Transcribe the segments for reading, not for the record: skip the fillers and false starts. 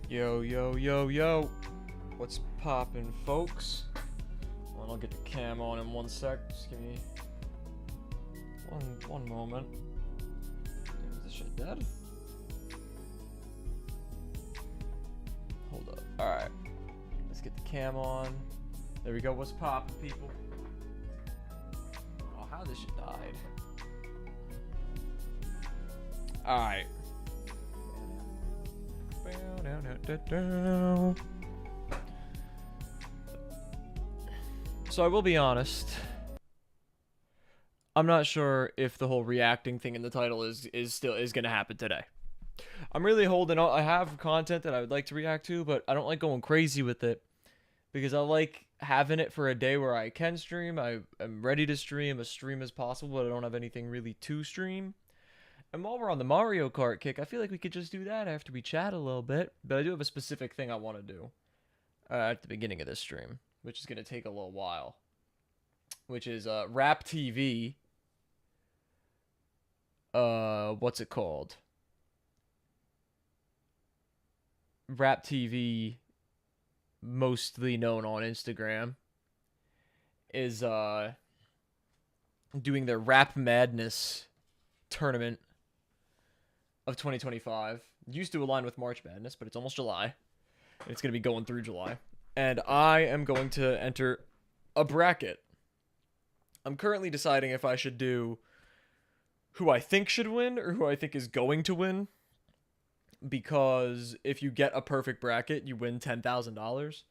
Yo, yo, yo, yo. What's poppin', folks? Well, I'll get the cam on in one sec. Just give me One moment. Damn, is this shit dead? Hold up. Alright. Let's get the cam on. There we go. What's poppin', people? Oh, how this shit died. Alright. So I will be honest. I'm not sure if the whole reacting thing in the title is gonna happen today. I'm really holding on. I have content that I would like to react to, but I don't like going crazy with it because I like having it for a day where I can stream. I am ready to stream as possible, but I don't have anything really to stream. And while we're on the Mario Kart kick, I feel like we could just do that after we chat a little bit. But I do have a specific thing I want to do at the beginning of this stream, which is going to take a little while. Which is Rap TV. What's it called? Rap TV, mostly known on Instagram, is doing their Rap Madness tournament of 2025. Used to align with March Madness, but it's almost July. It's going to be going through July. And I am going to enter a bracket. I'm currently deciding if I should do who I think should win or who I think is going to win. Because if you get a perfect bracket, you win $10,000.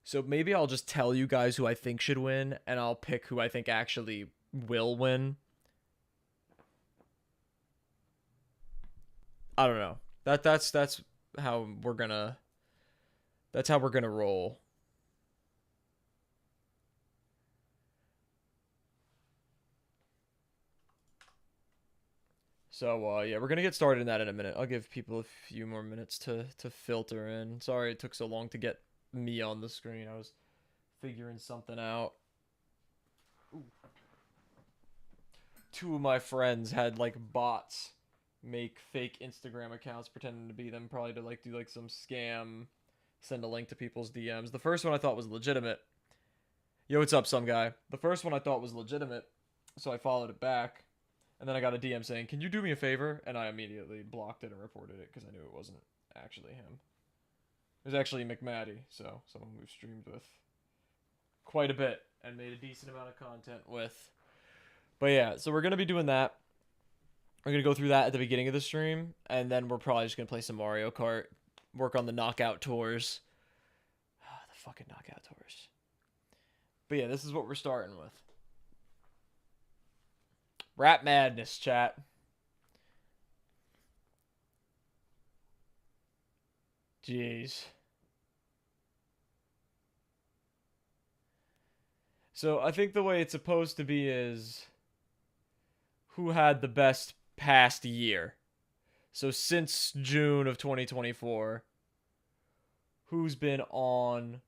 So maybe I'll just tell you guys who I think should win, and I'll pick who I think actually will win. I don't know. That's how we're gonna roll. So yeah, we're gonna get started in that in a minute. I'll give people a few more minutes to filter in. Sorry it took so long to get me on the screen. I was figuring something out. Ooh. Two of my friends had like bots make fake Instagram accounts pretending to be them, probably to like do like some scam, send a link to people's DMs. The first one I thought was legitimate. Yo, what's up, some guy? The first one I thought was legitimate, so I followed it back, and then I got a DM saying, "Can you do me a favor?" And I immediately blocked it and reported it because I knew it wasn't actually him. It was actually McMaddy, so someone we've streamed with quite a bit and made a decent amount of content with. But yeah, so we're gonna be doing that. We're going to go through that at the beginning of the stream, and then we're probably just going to play some Mario Kart, work on the knockout tours. The fucking knockout tours. But yeah, this is what we're starting with. Rap Madness, chat. Jeez. So I think the way it's supposed to be is who had the best past year. So since June of 2024, who's been on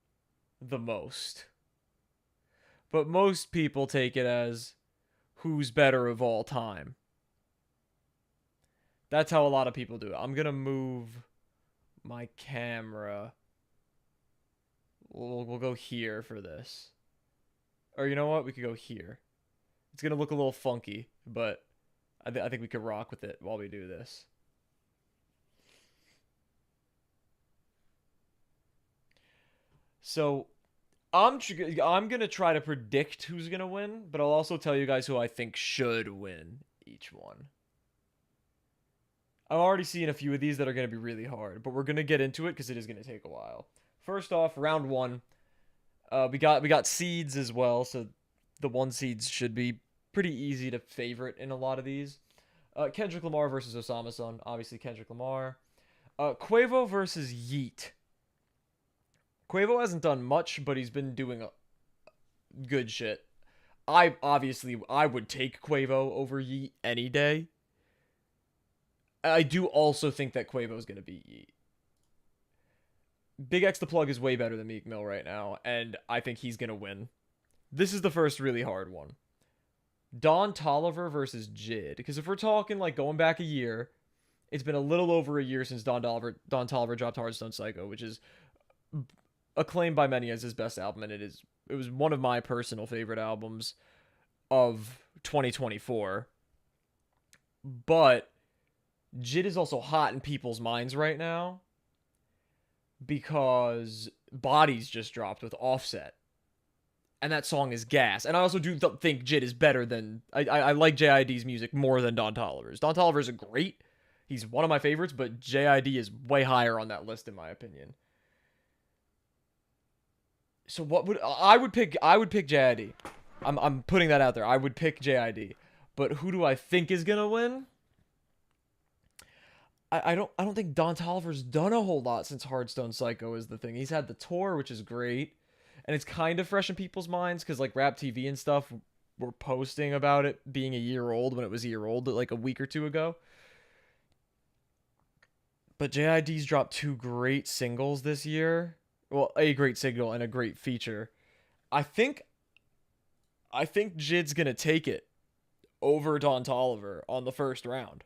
the most? But most people take it as who's better of all time. That's how a lot of people do it. I'm going to move my camera. We'll go here for this. Or you know what? We could go here. It's going to look a little funky, but I think we could rock with it while we do this. So, I'm going to try to predict who's going to win, but I'll also tell you guys who I think should win each one. I'm already seeing a few of these that are going to be really hard, but we're going to get into it because it is going to take a while. First off, round one. We got seeds as well, so the one seeds should be pretty easy to favorite in a lot of these. Kendrick Lamar versus Osama-san. Obviously, Kendrick Lamar. Quavo versus Yeet. Quavo hasn't done much, but he's been doing good shit. I would take Quavo over Yeet any day. I do also think that Quavo is going to beat Yeet. Big X the Plug is way better than Meek Mill right now, and I think he's going to win. This is the first really hard one. Don Toliver versus Jid. Because if we're talking like going back a year, it's been a little over a year since Don Toliver dropped Hardstone Psycho, which is acclaimed by many as his best album, and it was one of my personal favorite albums of 2024. But Jid is also hot in people's minds right now because Bodies just dropped with Offset. And that song is gas. And I also do think Jid is better than... I like JID's music more than Don Toliver's. Don Toliver's a great... He's one of my favorites, but JID is way higher on that list in my opinion. So what would... I would pick JID. I'm putting that out there. I would pick JID. But who do I think is going to win? I don't think Don Toliver's done a whole lot since Hardstone Psycho is the thing. He's had the tour, which is great. And it's kind of fresh in people's minds because like Rap TV and stuff were posting about it being a year old when it was a year old like a week or two ago. But JID's dropped 2 great singles this year. Well, a great single and a great feature. I think Jid's going to take it over Don Toliver on the first round.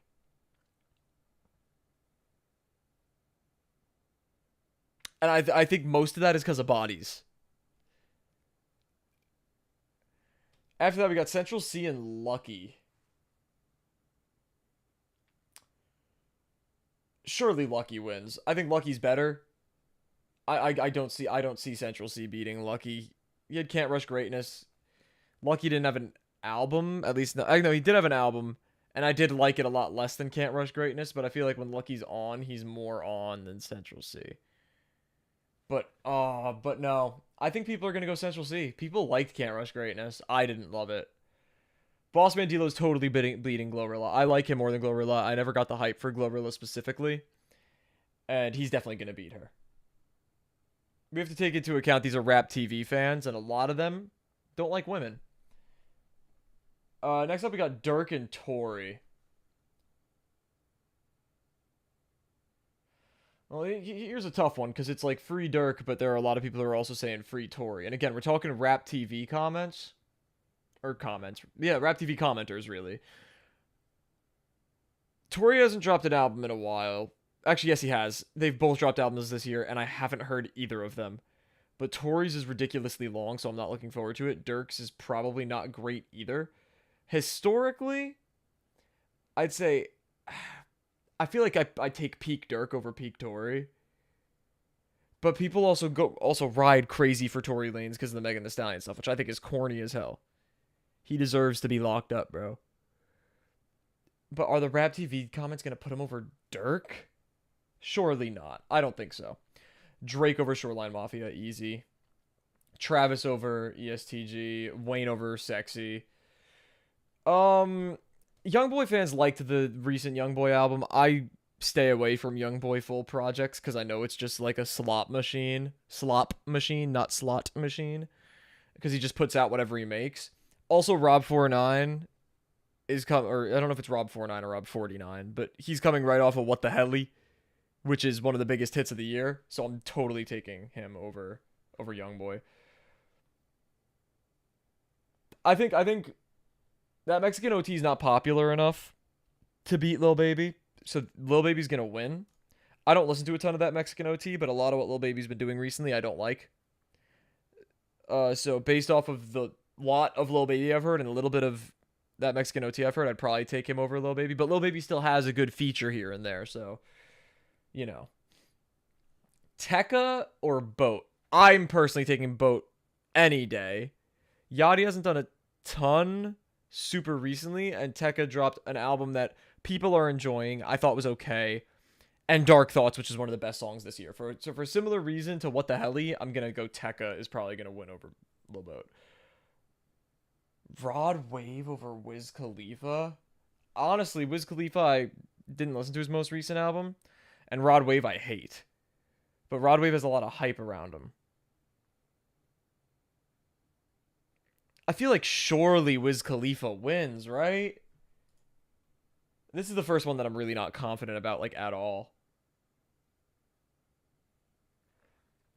And I think most of that is because of Bodies. After that, we got Central C and Lucky. Surely Lucky wins. I think Lucky's better. I don't see Central C beating Lucky. He had Can't Rush Greatness. Lucky didn't have an album. At least, I know he did have an album. And I did like it a lot less than Can't Rush Greatness. But I feel like when Lucky's on, he's more on than Central C. But no. I think people are going to go Central C. People liked Can't Rush Greatness. I didn't love it. Boss Man Delo's totally bleeding Glorilla. I like him more than Glorilla. I never got the hype for Glorilla specifically. And he's definitely going to beat her. We have to take into account these are Rap TV fans, and a lot of them don't like women. Next up, we got Dirk and Tory. Well, here's a tough one, because it's like free Dirk, but there are a lot of people who are also saying free Tory. And again, we're talking Rap TV comments. Or comments. Yeah, Rap TV commenters, really. Tory hasn't dropped an album in a while. Actually, yes, he has. They've both dropped albums this year, and I haven't heard either of them. But Tory's is ridiculously long, so I'm not looking forward to it. Dirk's is probably not great either. Historically, I'd say... I feel like I take peak Dirk over peak Tory. But people also ride crazy for Tory Lanez because of the Megan Thee Stallion stuff, which I think is corny as hell. He deserves to be locked up, bro. But are the Rap TV comments going to put him over Dirk? Surely not. I don't think so. Drake over Shoreline Mafia, easy. Travis over ESTG. Wayne over Sexy. Youngboy fans liked the recent Youngboy album. I stay away from Youngboy full projects because I know it's just like a slop machine. Slop machine, not slot machine. Because he just puts out whatever he makes. Also, Rob 49 is coming, or I don't know if it's Rob 49 or Rob 49, but he's coming right off of What the Helly, which is one of the biggest hits of the year. So I'm totally taking him over Youngboy. I think that Mexican OT is not popular enough to beat Lil Baby, so Lil Baby's gonna win. I don't listen to a ton of that Mexican OT, but a lot of what Lil Baby's been doing recently, I don't like. So based off of the lot of Lil Baby I've heard and a little bit of that Mexican OT I've heard, I'd probably take him over Lil Baby. But Lil Baby still has a good feature here and there, so, you know. Tekka or Boat? I'm personally taking Boat any day. Yachty hasn't done a ton super recently, and Tekka dropped an album that people are enjoying, I thought was okay, and Dark Thoughts, which is one of the best songs this year. For a similar reason to What the Helly, I'm going to go Tekka is probably going to win over Lil Boat. Rod Wave over Wiz Khalifa? Honestly, Wiz Khalifa, I didn't listen to his most recent album, and Rod Wave I hate. But Rod Wave has a lot of hype around him. I feel like surely Wiz Khalifa wins, right? This is the first one that I'm really not confident about, like, at all.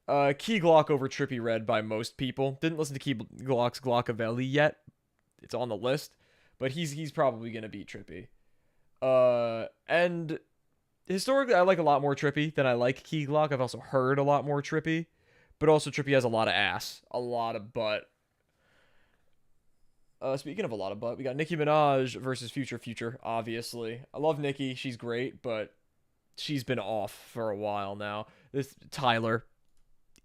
Key Glock over Trippie Redd by most people. Didn't listen to Key Glock's Glockavelli yet. It's on the list. But he's probably going to beat Trippie. And historically, I like a lot more Trippie than I like Key Glock. I've also heard a lot more Trippie. But also Trippie has a lot of ass. A lot of butt. Speaking of a lot of butt, we got Nicki Minaj versus Future Future, obviously. I love Nicki. She's great, but she's been off for a while now. This Tyler,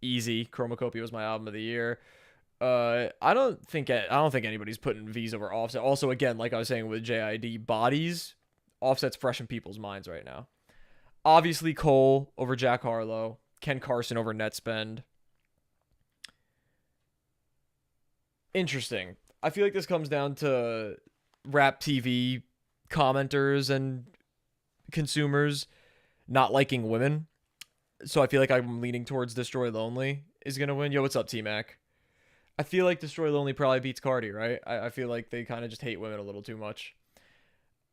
easy. Chromacopia was my album of the year. I don't think anybody's putting V's over Offset. Also, again, like I was saying with JID, bodies, Offset's fresh in people's minds right now. Obviously, Cole over Jack Harlow, Ken Carson over Netspend. Interesting. I feel like this comes down to rap TV commenters and consumers not liking women. So I feel like I'm leaning towards Destroy Lonely is gonna win. Yo, what's up, T Mac? I feel like Destroy Lonely probably beats Cardi, right? I feel like they kind of just hate women a little too much.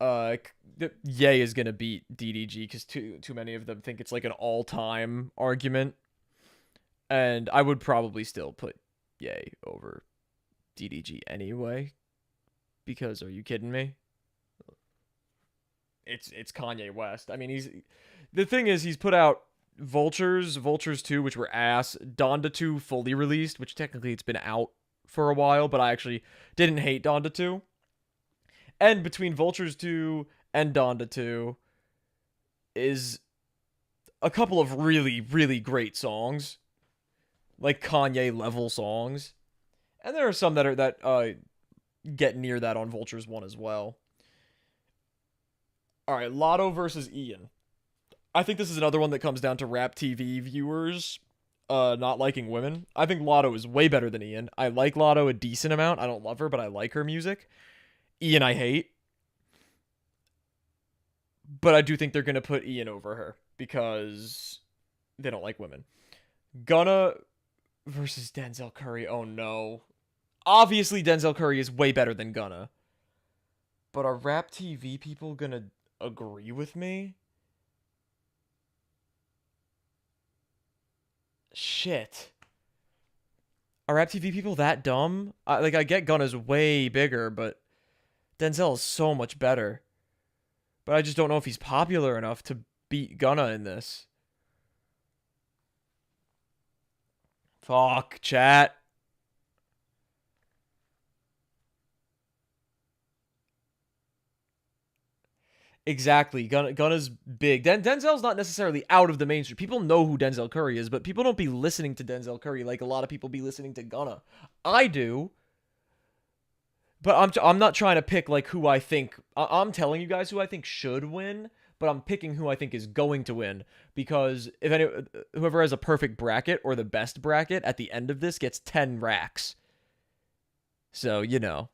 Ye is gonna beat DDG because too many of them think it's like an all time argument, and I would probably still put Ye over DDG anyway. Because are you kidding me? It's Kanye West. I mean, the thing is he's put out Vultures 2, which were ass, Donda 2 fully released, which technically it's been out for a while, but I actually didn't hate Donda 2. And between Vultures 2 and Donda 2 is a couple of really, really great songs. Like Kanye level songs. And there are some that get near that on Vultures 1 as well. Alright, Lotto versus Ian. I think this is another one that comes down to rap TV viewers not liking women. I think Lotto is way better than Ian. I like Lotto a decent amount. I don't love her, but I like her music. Ian I hate. But I do think they're going to put Ian over her because they don't like women. Gunna versus Denzel Curry. Oh no. Obviously Denzel Curry is way better than Gunna. But are rap TV people going to agree with me? Shit. Are rap TV people that dumb? I get Gunna's way bigger, but Denzel is so much better. But I just don't know if he's popular enough to beat Gunna in this. Fuck, chat. Exactly. Gunna's big. Denzel's not necessarily out of the mainstream. People know who Denzel Curry is, but people don't be listening to Denzel Curry like a lot of people be listening to Gunna. I do. But I'm not trying to pick like who I think. I'm telling you guys who I think should win, but I'm picking who I think is going to win because whoever has a perfect bracket or the best bracket at the end of this gets 10 racks. So, you know.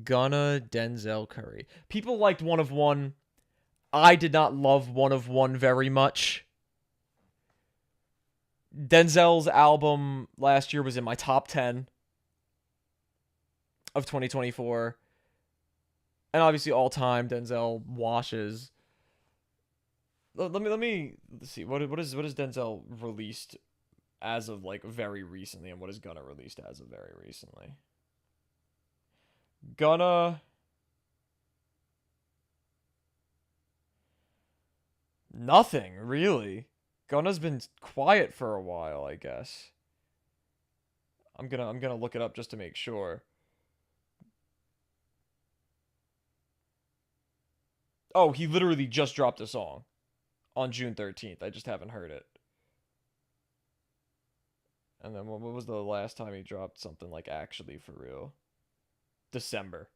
Gunna Denzel Curry. People liked One of One. I did not love One of One very much. Denzel's album last year was in my top 10 of 2024. And obviously all time Denzel washes. Let's see. What is Denzel released as of like very recently and what is Gunna released as of very recently? Gunna nothing really. Gunna's been quiet for a while, I guess. I'm gonna look it up just to make sure. Oh, he literally just dropped a song on June 13th. I just haven't heard it. And then what was the last time he dropped something like actually for real? December.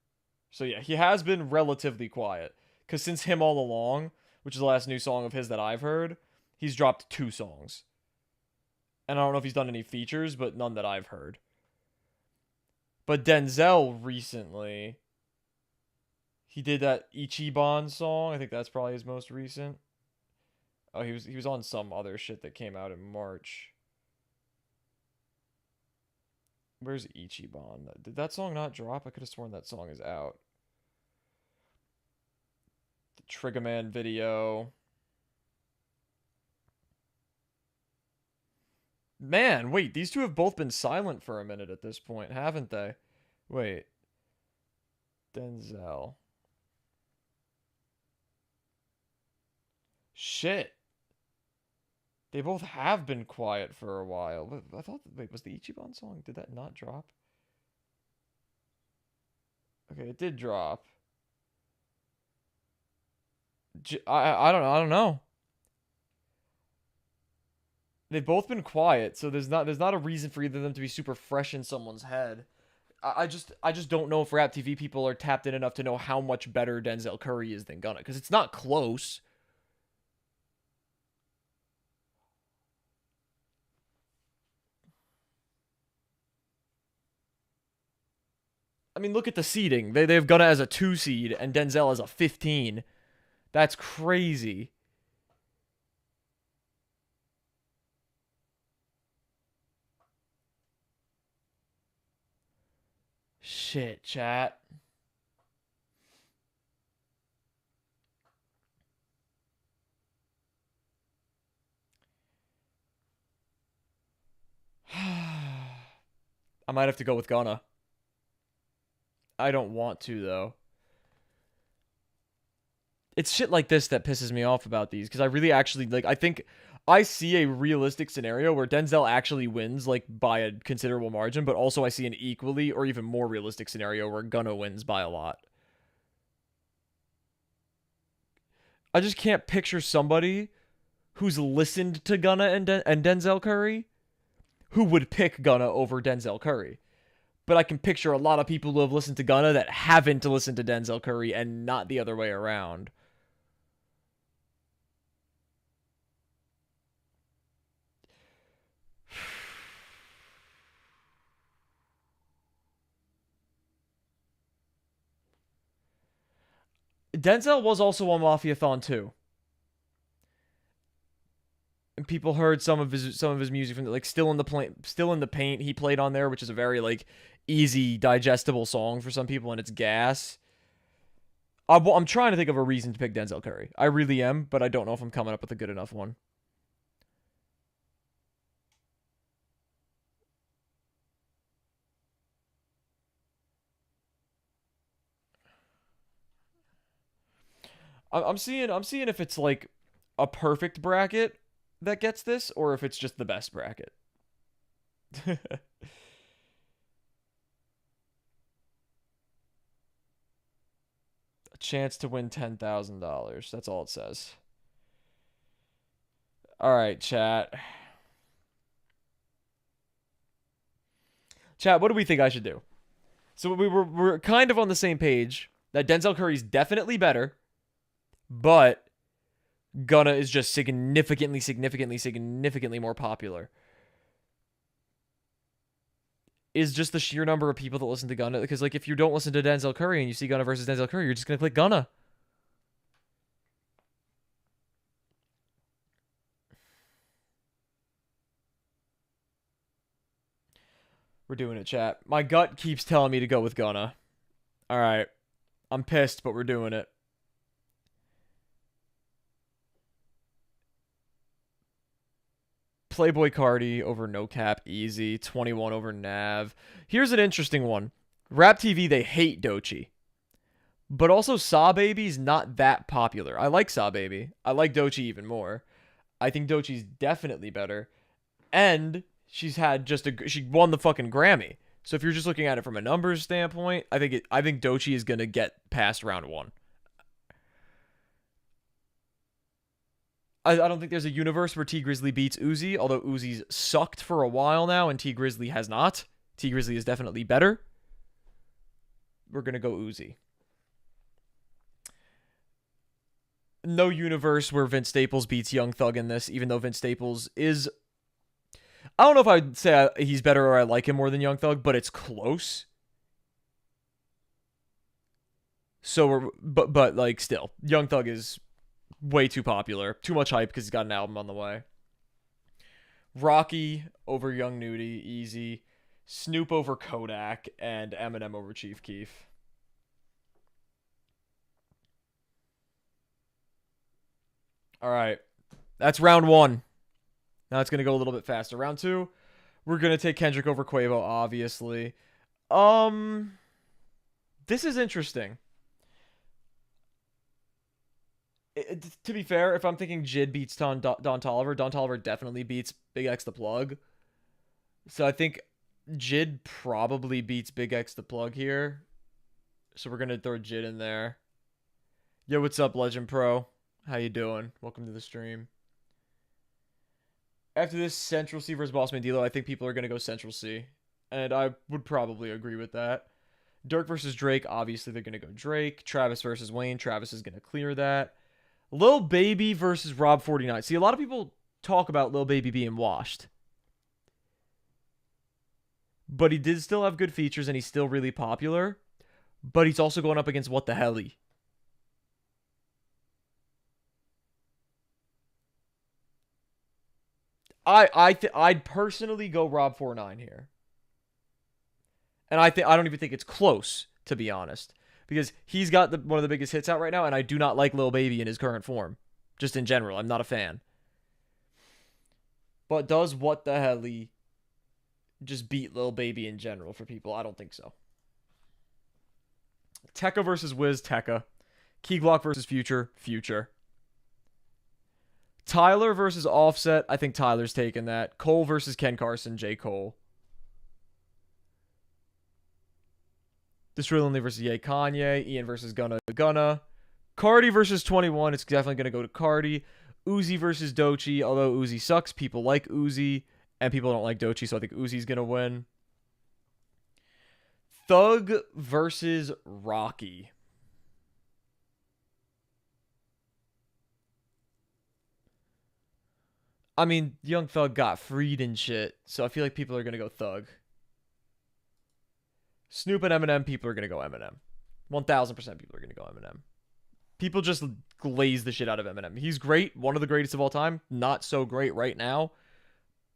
So yeah, he has been relatively quiet. Because since Him All Along, which is the last new song of his that I've heard, he's dropped 2 songs. And I don't know if he's done any features, but none that I've heard. But Denzel recently, he did that Ichiban song. I think that's probably his most recent. Oh, he was on some other shit that came out in March. Where's Ichiban? Did that song not drop? I could have sworn that song is out. The Triggerman video. Man, wait, these two have both been silent for a minute at this point, haven't they? Wait. Denzel. Shit. They both have been quiet for a while. But I thought, wait, was the Ichiban song? Did that not drop? Okay, it did drop. I don't know. I don't know. They've both been quiet, so there's not a reason for either of them to be super fresh in someone's head. I just don't know if Rap TV people are tapped in enough to know how much better Denzel Curry is than Gunna, because it's not close. I mean, look at the seeding. They have Gunna as a 2 seed and Denzel as a 15. That's crazy. Shit, chat. I might have to go with Gunna. I don't want to, though. It's shit like this that pisses me off about these, because I really actually, like, I think I see a realistic scenario where Denzel actually wins, like, by a considerable margin, but also I see an equally or even more realistic scenario where Gunna wins by a lot. I just can't picture somebody who's listened to Gunna and Denzel Curry who would pick Gunna over Denzel Curry. But I can picture a lot of people who have listened to Gunna that haven't listened to Denzel Curry and not the other way around. Denzel was also on Mafiathon too. And people heard some of his music from like Still in the Paint he played on there, which is a very like easy digestible song for some people, and it's gas. I'm trying to think of a reason to pick Denzel Curry. I really am, but I don't know if I'm coming up with a good enough one. I'm seeing if it's like a perfect bracket that gets this, or if it's just the best bracket. A chance to win $10,000. That's all it says. All right, chat. Chat, what do we think I should do? So we're kind of on the same page that Denzel Curry's definitely better, but Gunna is just significantly more popular. Is just the sheer number of people that listen to Gunna, because like if you don't listen to Denzel Curry and you see Gunna versus Denzel Curry, you're just gonna click Gunna. We're doing it, chat. My gut keeps telling me to go with Gunna. All right, I'm pissed, but we're doing it. Playboy Cardi over No Cap, easy. 21 over Nav. Here's an interesting one. Rap TV, they hate Doechii. But also, Saw Baby's not that popular. I like Saw Baby. I like Doechii even more. I think Doechii's definitely better. And she won the fucking Grammy. So if you're just looking at it from a numbers standpoint, I think Doechii is gonna get past round one. I don't think there's a universe where T Grizzly beats Uzi, although Uzi's sucked for a while now and T Grizzly has not. T Grizzly is definitely better. We're gonna go Uzi. No universe where Vince Staples beats Young Thug in this, even though Vince Staples is. I don't know if I'd say he's better or I like him more than Young Thug, but it's close. So but like still, Young Thug is way too popular, too much hype because he's got an album on the way. Rocky over Young Nudie, easy. Snoop over Kodak, and Eminem over Chief Keef. All right, that's round one. Now it's gonna go a little bit faster. Round two, we're gonna take Kendrick over Quavo, obviously. This is interesting. To be fair, if I'm thinking Jid beats Don Tolliver, Don Tolliver definitely beats Big X the Plug. So I think Jid probably beats Big X the Plug here. So we're gonna throw Jid in there. Yo, what's up, Legend Pro? How you doing? Welcome to the stream. After this Central C versus Bossman D'Lo, I think people are gonna go Central C, and I would probably agree with that. Dirk versus Drake, obviously they're gonna go Drake. Travis versus Wayne, Travis is gonna clear that. Lil Baby versus Rob 49. See, a lot of people talk about Lil Baby being washed, but he did still have good features and he's still really popular. But he's also going up against What the Helly. I'd personally go Rob 49 here. And I don't even think it's close, to be honest, because he's got one of the biggest hits out right now, and I do not like Lil Baby in his current form. Just in general, I'm not a fan. But does What the Helly just beat Lil Baby in general for people? I don't think so. Tekka versus Wiz, Tekka. Key Glock versus Future, Future. Tyler versus Offset, I think Tyler's taking that. Cole versus Ken Carson, J. Cole. This Only versus Ye, Kanye. Ian versus Gunna. Cardi versus 21, it's definitely going to go to Cardi. Uzi versus Dochi, although Uzi sucks. People like Uzi, and people don't like Dochi, so I think Uzi's going to win. Thug versus Rocky. I mean, Young Thug got freed and shit, so I feel like people are going to go Thug. Snoop and Eminem, people are going to go Eminem. 1000% people are going to go Eminem. People just glaze the shit out of Eminem. He's great, one of the greatest of all time. Not so great right now,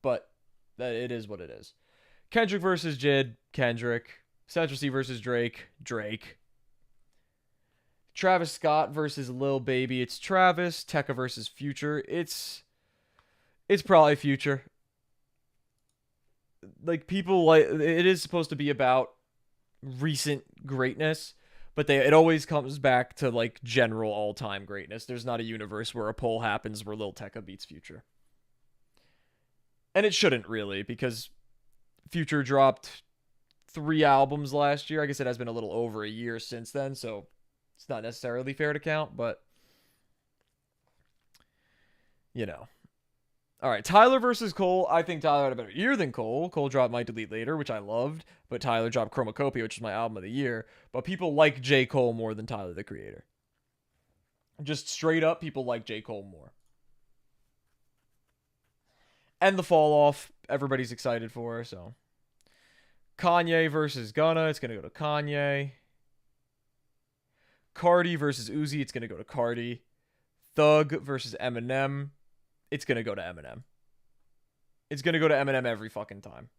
but it is what it is. Kendrick versus Jid, Kendrick. Central C versus Drake, Drake. Travis Scott versus Lil Baby, it's Travis. Tekka versus Future, it's probably Future. Like, people like it is supposed to be about recent greatness, but it always comes back to like general all-time greatness. There's not a universe where a poll happens where Lil Tekka beats Future. And it shouldn't really, because Future dropped 3 albums last year. I guess it has been a little over a year since then, so it's not necessarily fair to count, but you know. All right, Tyler versus Cole. I think Tyler had a better year than Cole. Cole dropped Might Delete Later, which I loved, but Tyler dropped Chromacopia, which is my album of the year. But people like J. Cole more than Tyler, the Creator. Just straight up, people like J. Cole more. And the fall off, everybody's excited for, so. Kanye versus Gunna, it's going to go to Kanye. Cardi versus Uzi, it's going to go to Cardi. Thug versus Eminem, it's going to go to Eminem. It's going to go to Eminem every fucking time.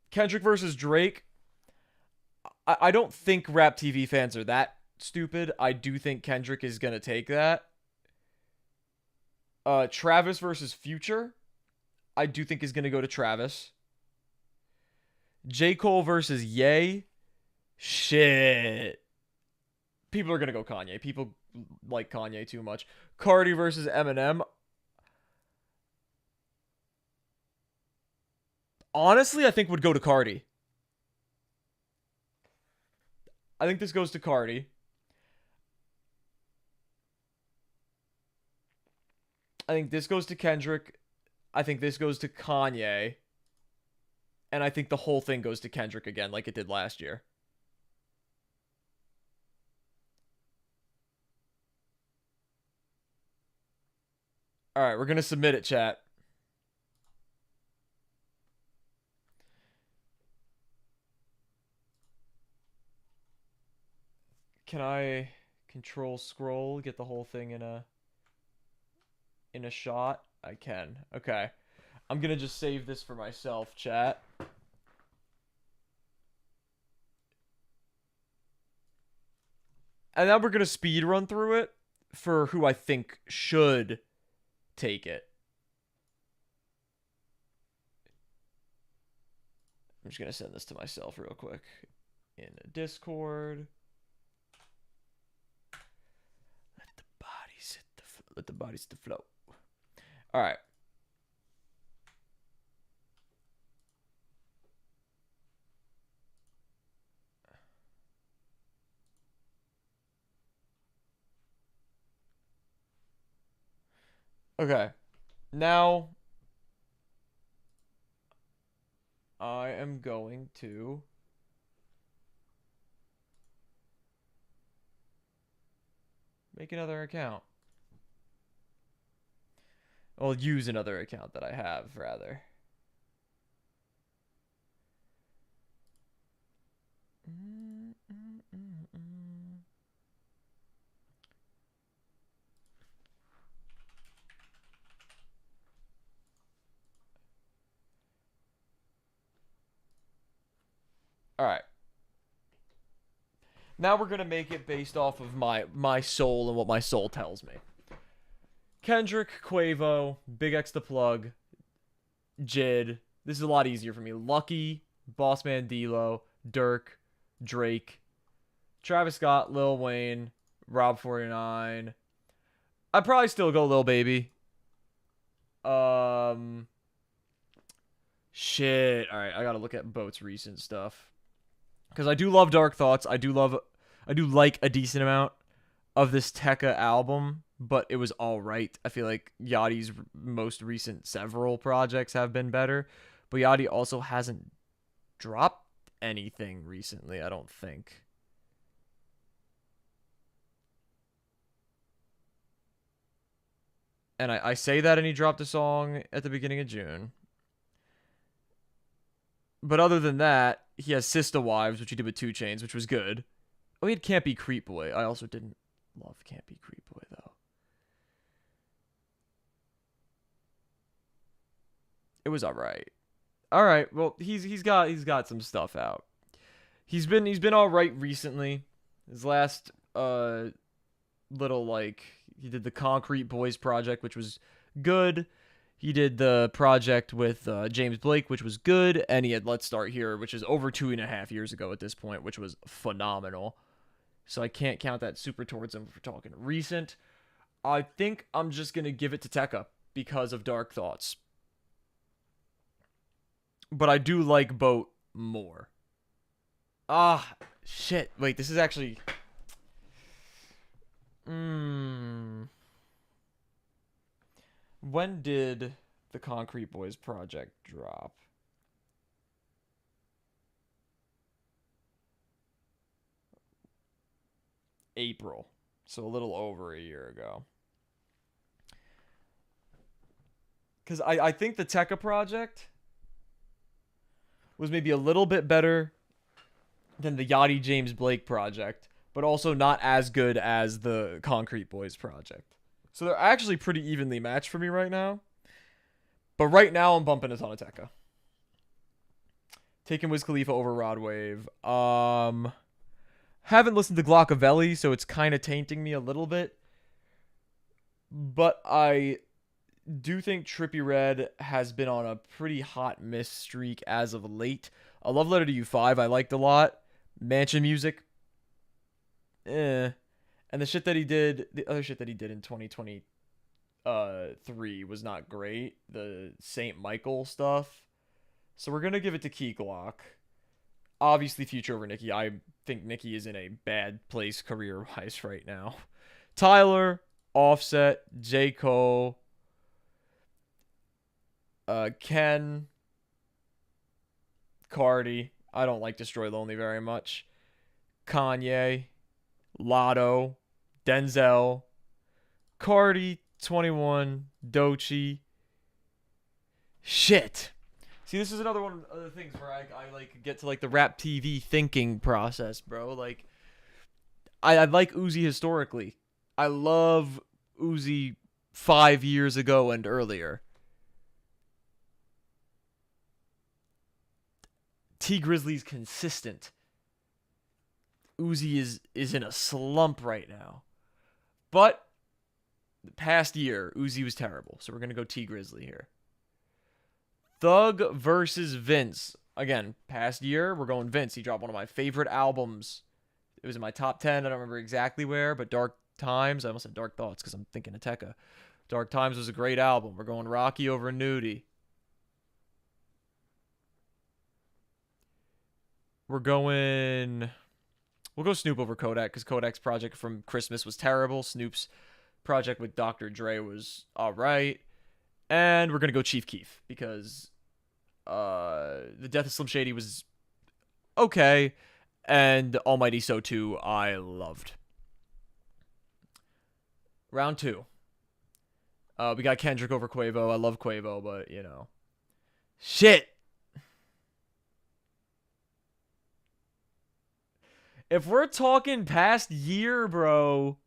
Kendrick versus Drake, I don't think Rap TV fans are that stupid. I do think Kendrick is going to take that. Travis versus Future, I do think is going to go to Travis. J. Cole versus Ye, shit. People are going to go Kanye. People like Kanye too much. Cardi versus Eminem. Honestly, I think would go to Cardi. I think this goes to Cardi. I think this goes to Kendrick. I think this goes to Kanye. And I think the whole thing goes to Kendrick again, like it did last year. All right, we're going to submit it, chat. Can I control scroll, get the whole thing in a shot? I can. Okay. I'm going to just save this for myself, chat. And now we're going to speed run through it for who I think should take it. I'm just going to send this to myself real quick in Discord. but the body's to float. All right. Okay. Now I am going to make another account. Well, use another account that I have, rather. All right. Now we're gonna make it based off of my soul and what my soul tells me. Kendrick, Quavo, Big X the Plug, Jid. This is a lot easier for me. Lucky, Bossman D-Lo, Dirk, Drake, Travis Scott, Lil Wayne, Rob 49. I'd probably still go Lil Baby. Shit. All right, I gotta look at Boat's recent stuff because I do love Dark Thoughts. I do like a decent amount of this Tekka album, but it was all right. I feel like Yachty's most recent several projects have been better, but Yachty also hasn't dropped anything recently, I don't think. And I say that, and he dropped a song at the beginning of June. But other than that, he has Sister Wives, which he did with 2 Chainz, which was good. Oh, he had Can't Be Creep Boy. I also didn't love Can't Be Creep Boy, though. It was alright. Alright, well, he's got some stuff out. He's been alright recently. His last little, like, he did the Concrete Boys project, which was good. He did the project with James Blake, which was good, and he had Let's Start Here, which is over 2.5 years ago at this point, which was phenomenal. So I can't count that super towards him if we're talking recent. I think I'm just going to give it to Tekka because of Dark Thoughts. But I do like Boat more. Ah, shit. Wait, this is actually... When did the Concrete Boys project drop? April. So a little over a year ago. Because I think the Tekka project was maybe a little bit better than the Yachty James Blake project, but also not as good as the Concrete Boys project. So they're actually pretty evenly matched for me right now. But right now I'm bumping a ton of Tekka. Taking Wiz Khalifa over Rod Wave. Haven't listened to Glockavelli, so it's kind of tainting me a little bit. But I do think Trippie Redd has been on a pretty hot miss streak as of late. A Love Letter to You 5 I liked a lot. Mansion Music, and the shit that he did, the other shit that he did in 2023 was not great. The Saint Michael stuff. So we're gonna give it to Key Glock. Obviously, Future over Nicki. I think Nicki is in a bad place career-wise right now. Tyler, Offset, J. Cole, Ken, Cardi. I don't like Destroy Lonely very much. Kanye, Lotto, Denzel, Cardi, 21, Doechii. Shit. See, this is another one of the things where I like get to like the rap TV thinking process, bro. Like, I like Uzi historically. I love Uzi 5 years ago and earlier. T Grizzly's consistent. Uzi is in a slump right now. But the past year, Uzi was terrible. So we're going to go T Grizzly here. Thug versus Vince. Again, past year, we're going Vince. He dropped one of my favorite albums. It was in my top 10. I don't remember exactly where, but Dark Times. I almost said Dark Thoughts because I'm thinking of Tekka. Dark Times was a great album. We're going Rocky over Nudie. We're going. We'll go Snoop over Kodak because Kodak's project from Christmas was terrible. Snoop's project with Dr. Dre was alright. And we're going to go Chief Keef because The Death of Slim Shady was okay. And Almighty So Too, I loved. Round 2. We got Kendrick over Quavo. I love Quavo, but, you know. Shit! If we're talking past year, bro,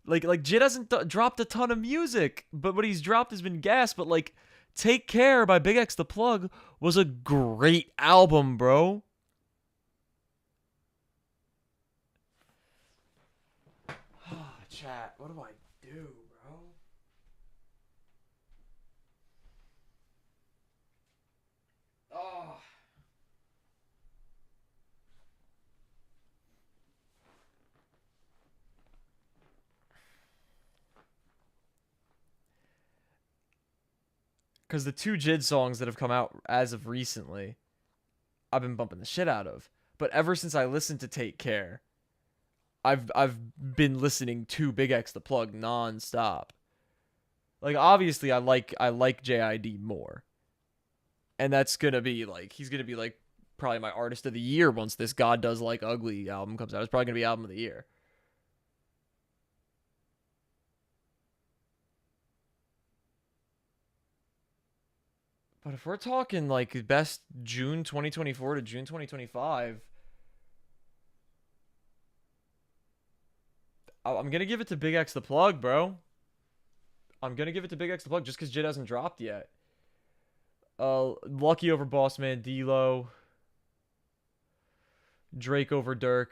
like Jid hasn't dropped a ton of music, but what he's dropped has been gas. But like, Take Care by Big X the Plug was a great album, bro. Chat, what do I do, bro? Oh. Because the 2 Jid songs that have come out as of recently, I've been bumping the shit out of. But ever since I listened to Take Care, I've been listening to Big X the Plug nonstop. Like obviously I like JID more. And that's gonna be like he's gonna be like probably my artist of the year once this God Does Like Ugly album comes out. It's probably gonna be album of the year. But if we're talking like best June 2024 to June 2025, I'm going to give it to Big X the Plug, bro. I'm going to give it to Big X the Plug just because Jid hasn't dropped yet. Lucky over Boss Man D-Lo. Drake over Dirk.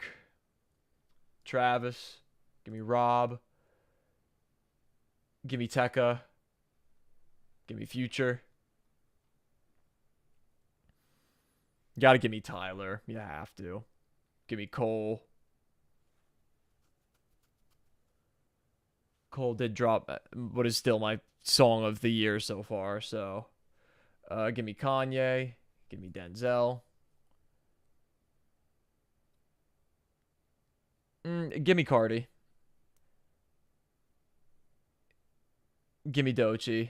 Travis. Give me Rob. Give me Tekka. Give me Future. You gotta give me Tyler. You have to. Give me Cole. Cole did drop what is still my song of the year so far. So, give me Kanye. Give me Denzel. Give me Cardi. Give me Doechii.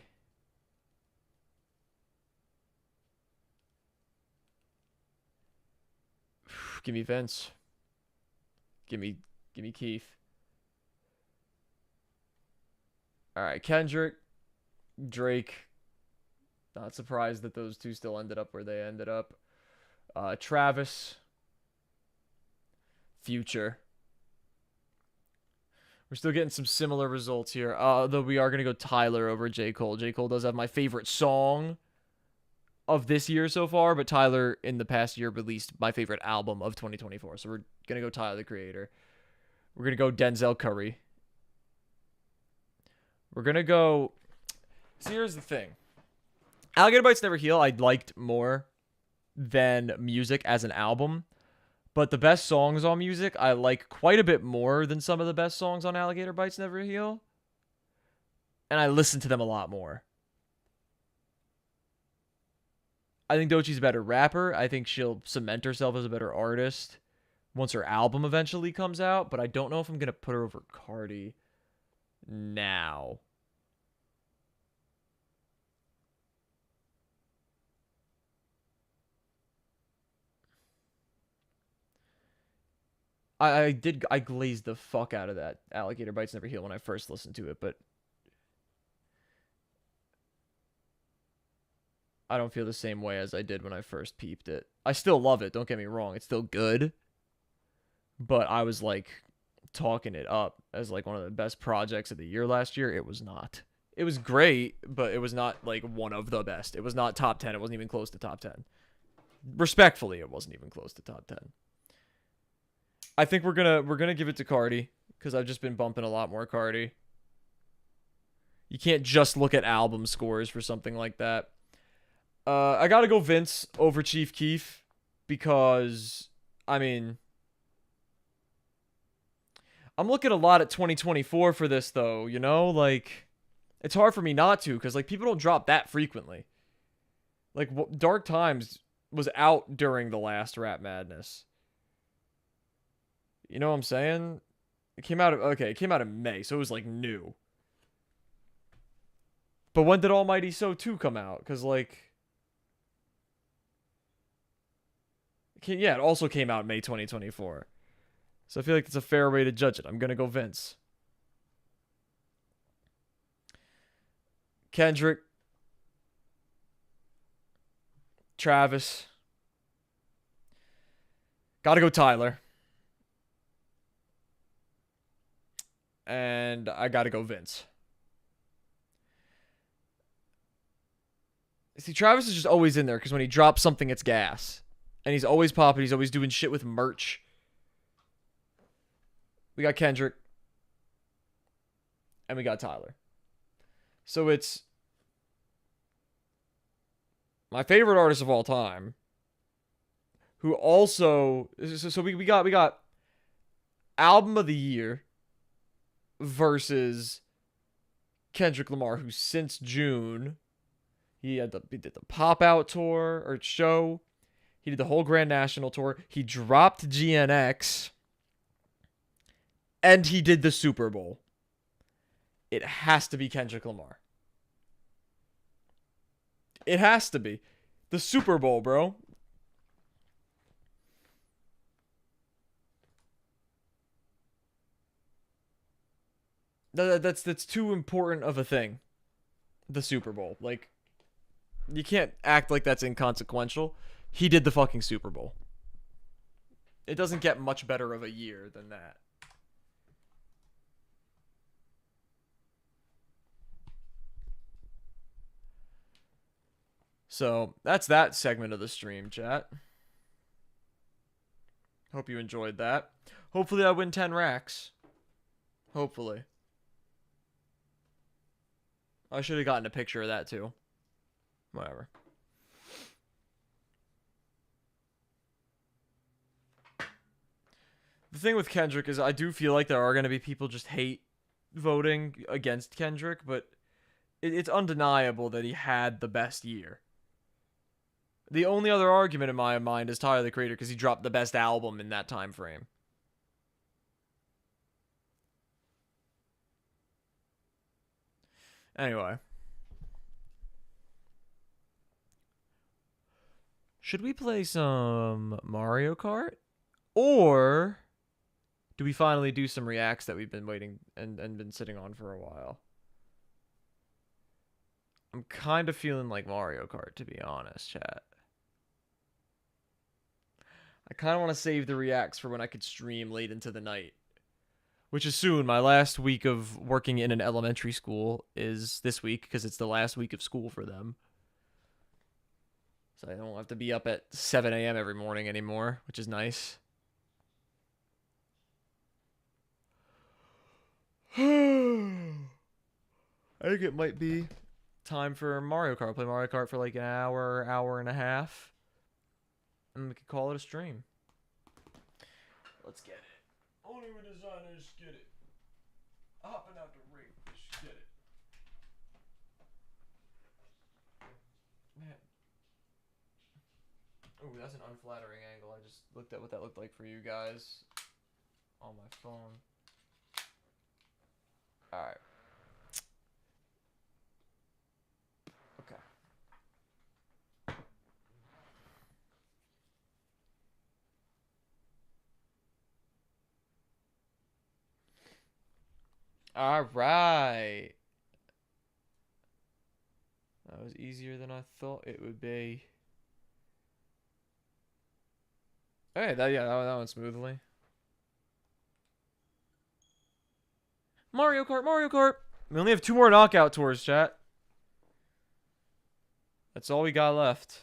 Give me Vince. Give me Keith. All right, Kendrick, Drake. Not surprised that those two still ended up where they ended up. Travis, Future. We're still getting some similar results here. Though we are gonna go Tyler over J. Cole. J. Cole does have my favorite song of this year so far, but Tyler in the past year released my favorite album of 2024. So we're gonna go Tyler the Creator. We're gonna go Denzel Curry. We're gonna go. See, here's the thing. Alligator Bites Never Heal I liked more than Music as an album, but the best songs on Music I like quite a bit more than some of the best songs on Alligator Bites Never Heal, and I listen to them a lot more. I think Doechii's a better rapper. I think she'll cement herself as a better artist once her album eventually comes out, but I don't know if I'm going to put her over Cardi now. I glazed the fuck out of that Alligator Bites Never Heal when I first listened to it, but I don't feel the same way as I did when I first peeped it. I still love it, don't get me wrong. It's still good. But I was like talking it up as like one of the best projects of the year last year. It was not. It was great, but it was not like one of the best. It was not top 10. It wasn't even close to top 10. Respectfully, it wasn't even close to top 10. I think we're gonna give it to Cardi because I've just been bumping a lot more Cardi. You can't just look at album scores for something like that. I gotta go Vince over Chief Keef because I mean I'm looking a lot at 2024 for this, though, you know? Like, it's hard for me not to, because, like, people don't drop that frequently. Like, Dark Times was out during the last Rap Madness. You know what I'm saying? It came out it came out in May, so it was, like, new. But when did Almighty So 2 come out? Because, like... Yeah, it also came out in May 2024. So I feel like it's a fair way to judge it. I'm going to go Vince. Kendrick. Travis. Gotta go Tyler. And I gotta go Vince. See, Travis is just always in there because when he drops something, it's gas. And he's always popping. He's always doing shit with merch. We got Kendrick. And we got Tyler. So it's my favorite artist of all time. Who also... So we got Album of the Year versus Kendrick Lamar, who since June... He did the pop-out tour, or show. He did the whole Grand National tour. He dropped GNX. And he did the Super Bowl. It has to be Kendrick Lamar. It has to be. The Super Bowl, bro. That's too important of a thing. The Super Bowl. Like... You can't act like that's inconsequential. He did the fucking Super Bowl. It doesn't get much better of a year than that. So, that's that segment of the stream, chat. Hope you enjoyed that. Hopefully I win 10 racks. Hopefully. I should have gotten a picture of that, too. Whatever. The thing with Kendrick is I do feel like there are going to be people just hate voting against Kendrick, but it's undeniable that he had the best year. The only other argument in my mind is Tyler, the Creator, because he dropped the best album in that time frame. Anyway. Should we play some Mario Kart? Or do we finally do some reacts that we've been waiting and been sitting on for a while? I'm kind of feeling like Mario Kart, to be honest, chat. I kind of want to save the reacts for when I could stream late into the night. Which is soon. My last week of working in an elementary school is this week, because it's the last week of school for them. So I don't have to be up at 7 a.m. every morning anymore, which is nice. I think it might be time for Mario Kart. Play Mario Kart for like an hour, hour and a half. And we could call it a stream. Let's get it. Only with designers get it. Hopping out the ring. Just get it. Man. Ooh, that's an unflattering angle. I just looked at what that looked like for you guys on my phone. Alright. Okay. Alright. That was easier than I thought it would be. Hey, that went smoothly. Mario Kart, Mario Kart! We only have 2 more knockout tours, chat. That's all we got left.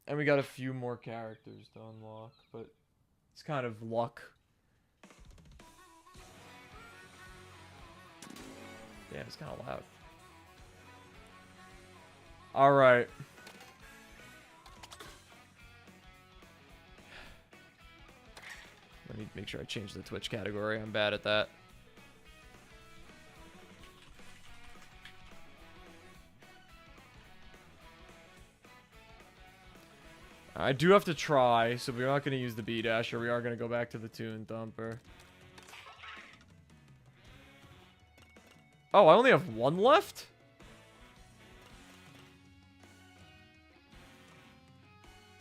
And we got a few more characters to unlock, but it's kind of luck. Yeah, it's kind of loud. Alright. I need to make sure I change the Twitch category. I'm bad at that. I do have to try, so we're not going to use the B-Dasher. We are going to go back to the Toon Thumper. Oh, I only have one left?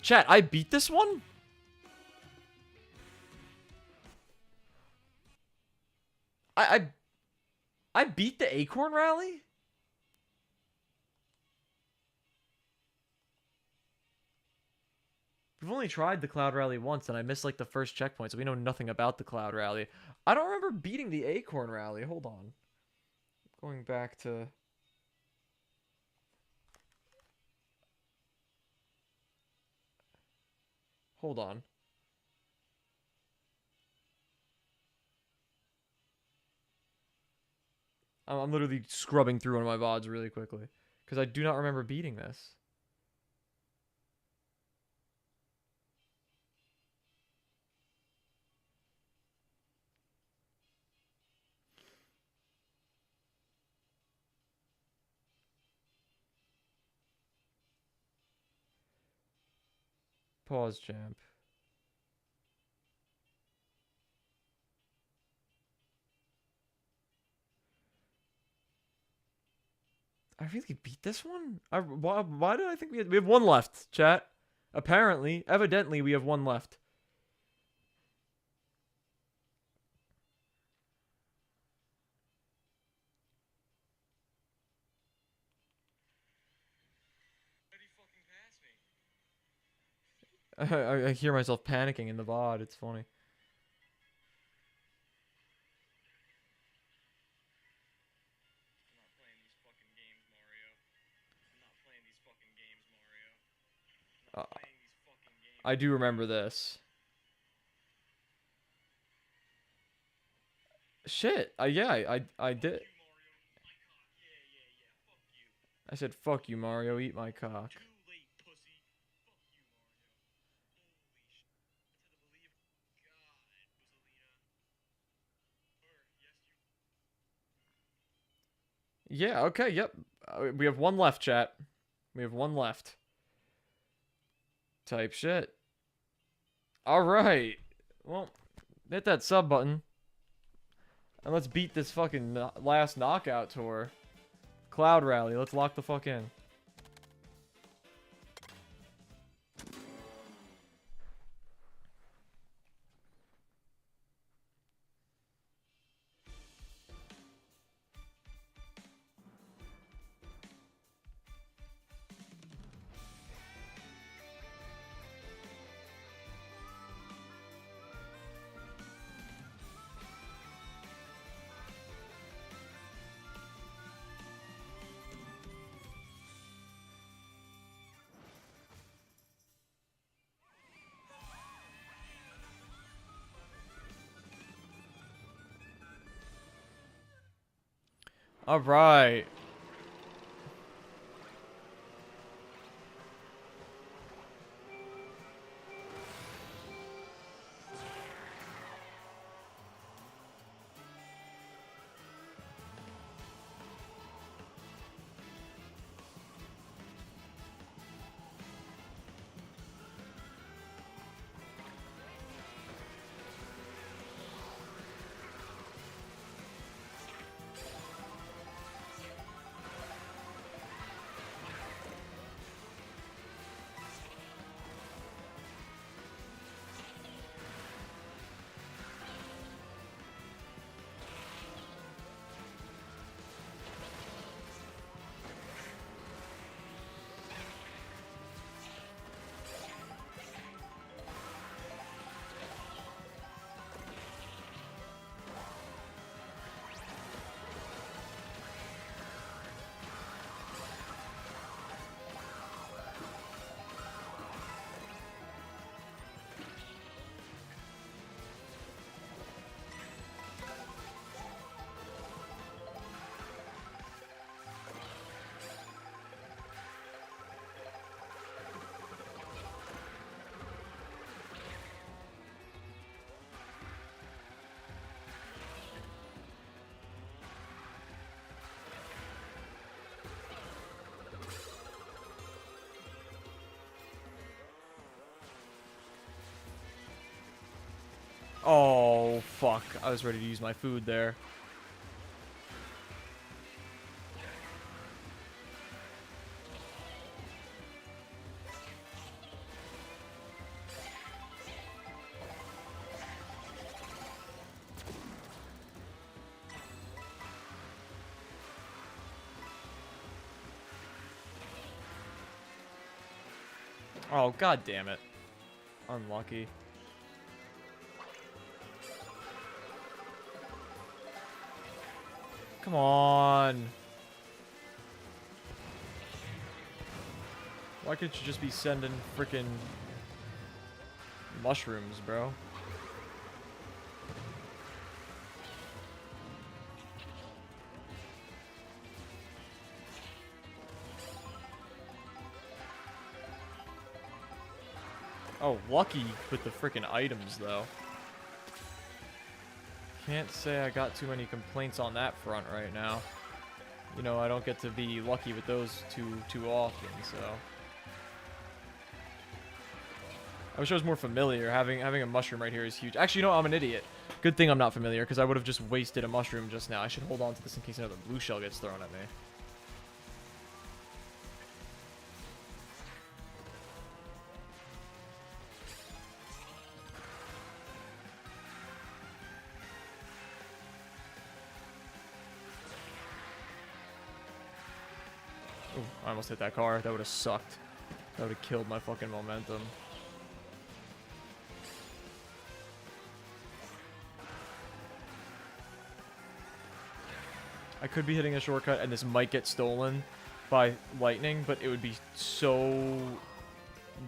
Chat, I beat this one? I beat the Acorn Rally? We've only tried the Cloud Rally once, and I missed, like, the first checkpoint, so we know nothing about the Cloud Rally. I don't remember beating the Acorn Rally. Hold on. Going back to... Hold on. I'm literally scrubbing through one of my VODs really quickly. Because I do not remember beating this. Pause, champ. I really beat this one? Why did I think we have one left, chat? Apparently, evidently, we have one left. I hear myself panicking in the VOD. It's funny. I do remember this. Shit. Yeah, I did. I said, fuck you, Mario. Eat my cock. Yeah, okay, yep. We have one left, chat. We have one left. Type shit. Alright. Well, hit that sub button. And let's beat this fucking last knockout tour. Cloud Rally. Let's lock the fuck in. All right. Oh, fuck. I was ready to use my food there. Oh, god damn it. Unlucky. Come on. Why couldn't you just be sending freaking mushrooms, bro? Oh, lucky with the freaking items, though. Can't say I got too many complaints on that front right now. You know, I don't get to be lucky with those too often, so. I wish I was more familiar. Having a mushroom right here is huge. Actually, you know, I'm an idiot. Good thing I'm not familiar, because I would have just wasted a mushroom just now. I should hold on to this in case another blue shell gets thrown at me. Ooh, I almost hit that car. That would have sucked. That would have killed my fucking momentum. I could be hitting a shortcut and this might get stolen by lightning, but it would be so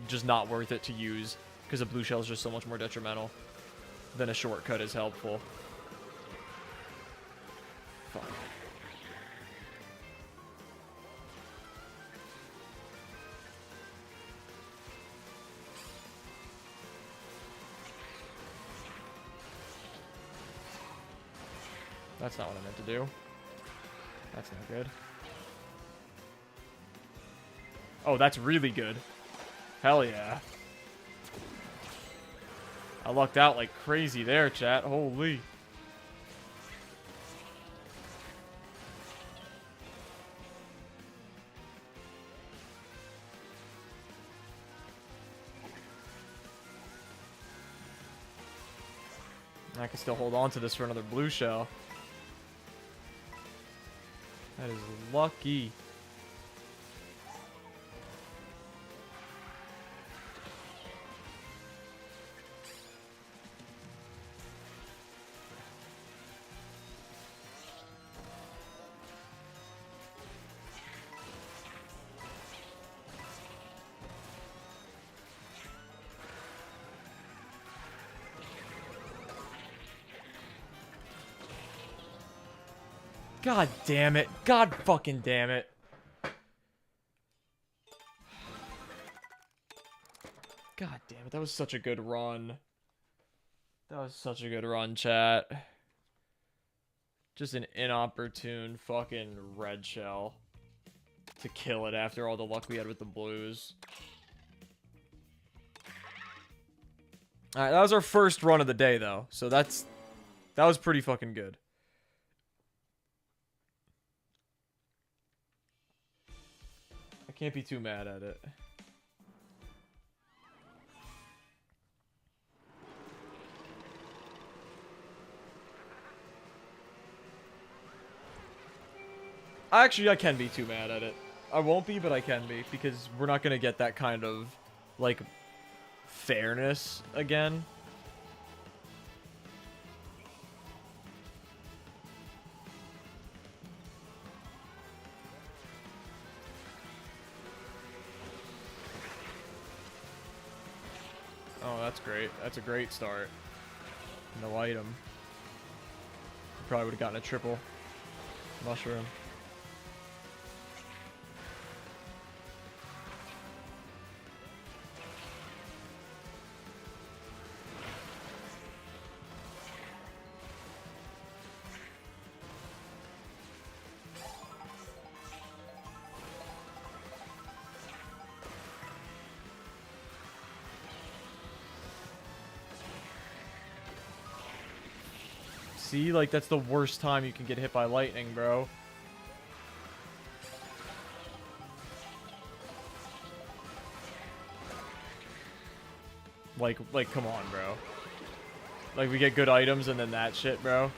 just not worth it to use because a blue shell is just so much more detrimental than a shortcut is helpful. Fuck. That's not what I meant to do. That's not good. Oh, that's really good. Hell yeah. I lucked out like crazy there, chat. Holy. I can still hold on to this for another blue shell. That is lucky. God damn it. God fucking damn it. God damn it. That was such a good run. That was such a good run, chat. Just an inopportune fucking red shell to kill it after all the luck we had with the blues. Alright, that was our first run of the day, though. So that was pretty fucking good. I can't be too mad at it. Actually, I can be too mad at it. I won't be, but I can be, because we're not gonna get that kind of, like, fairness again. Oh, that's great. That's a great start. No item. Probably would have gotten a triple mushroom. See, like, that's the worst time you can get hit by lightning, bro. Like, come on, bro. Like, we get good items and then that shit, bro.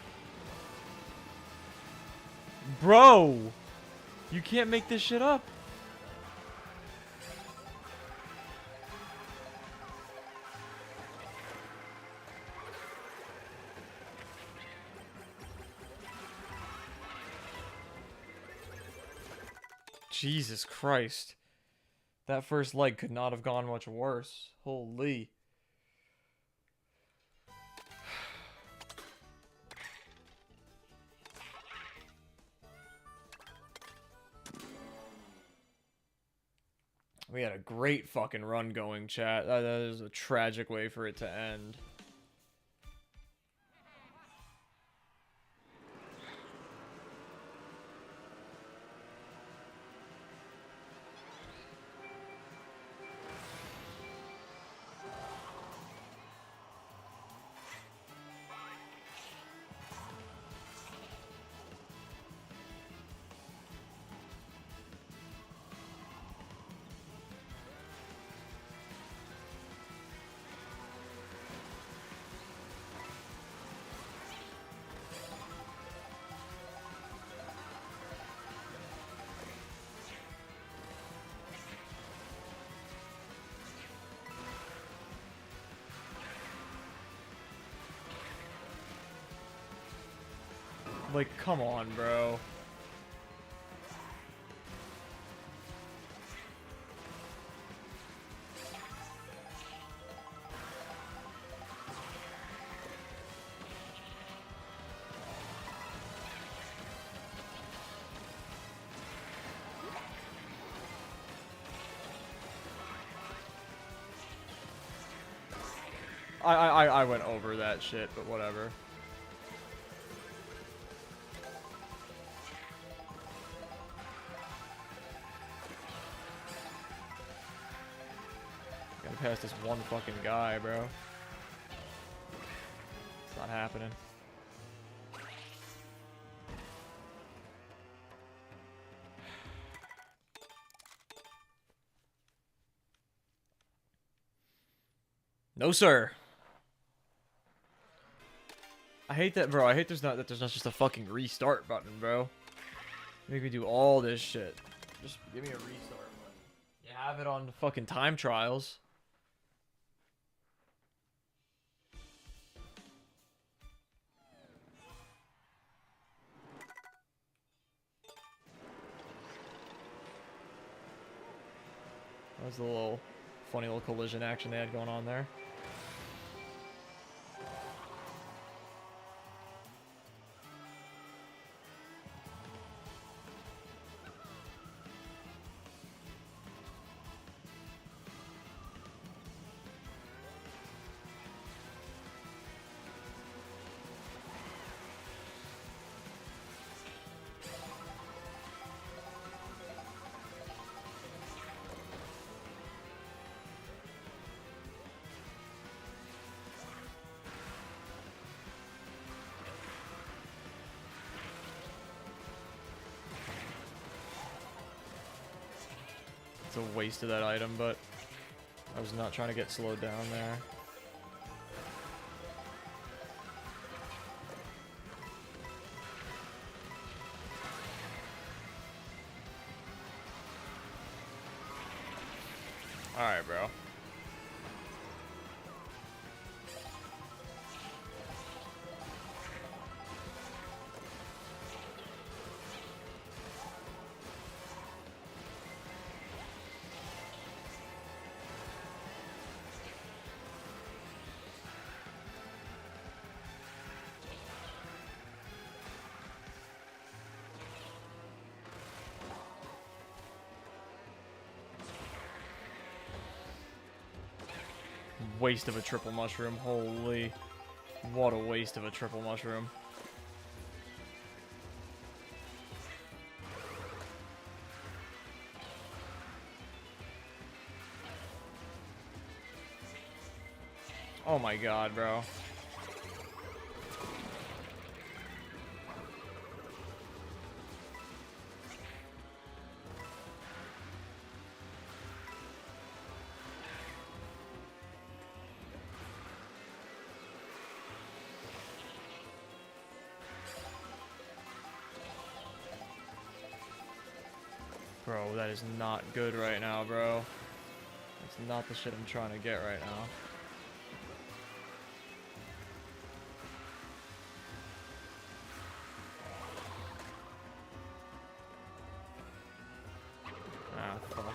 Bro! You can't make this shit up. Jesus Christ. That first leg could not have gone much worse. Holy. We had a great fucking run going, chat. That is a tragic way for it to end. Like, come on, bro. I went over that shit, but whatever. Gotta pass this one fucking guy, bro. It's not happening. No, sir. I hate that, bro. I hate there's not just a fucking restart button, bro. Make me do all this shit. Just give me a restart button. You have it on the fucking time trials. That was a little funny little collision action they had going on there. It's a waste of that item, but I was not trying to get slowed down there. Alright, bro. Waste of a triple mushroom. Holy. What a waste of a triple mushroom. Oh my god, bro. Bro, that is not good right now, bro. That's not the shit I'm trying to get right now. Ah, fuck.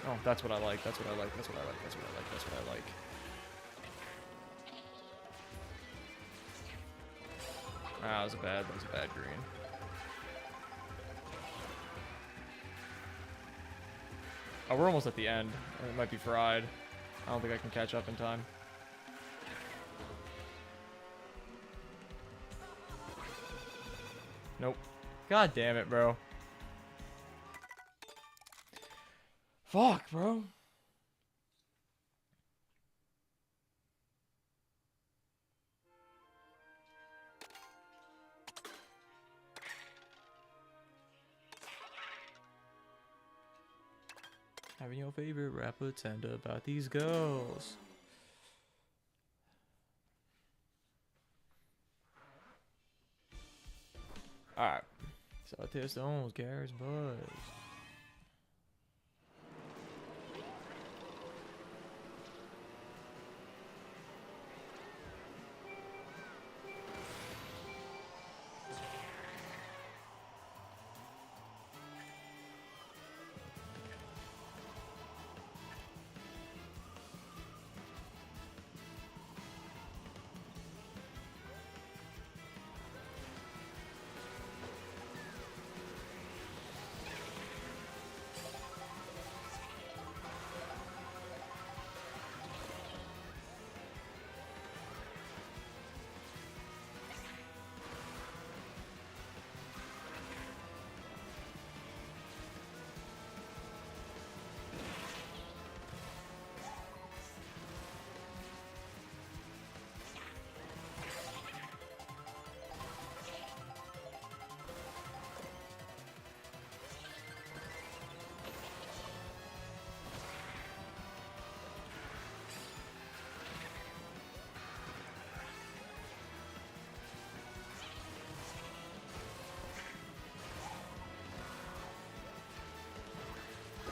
Oh, that's what I like. That's what I like. That's what I like. That's what I like. That's what I like. Ah, that was a bad green. Oh, we're almost at the end. It might be fried. I don't think I can catch up in time. Nope. God damn it, bro. Fuck, bro. Having your favorite rapper tend about these girls. Alright. Solitaire Stones, Garrett's Buzz.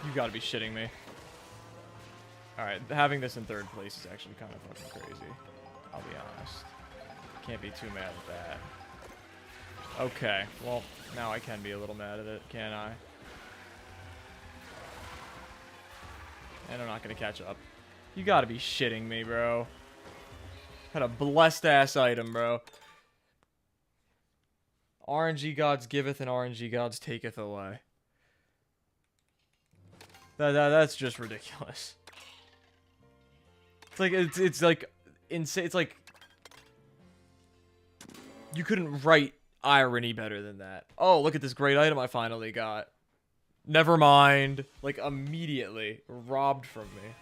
You gotta be shitting me. Alright, having this in third place is actually kind of fucking crazy. I'll be honest. Can't be too mad at that. Okay, well, now I can be a little mad at it, can I? And I'm not gonna catch up. You gotta be shitting me, bro. Had a blessed ass item, bro. RNG gods giveth and RNG gods taketh away. That's just ridiculous. It's like it's like insane. It's like you couldn't write irony better than that. Oh, look at this great item I finally got. Never mind. Like immediately robbed from me.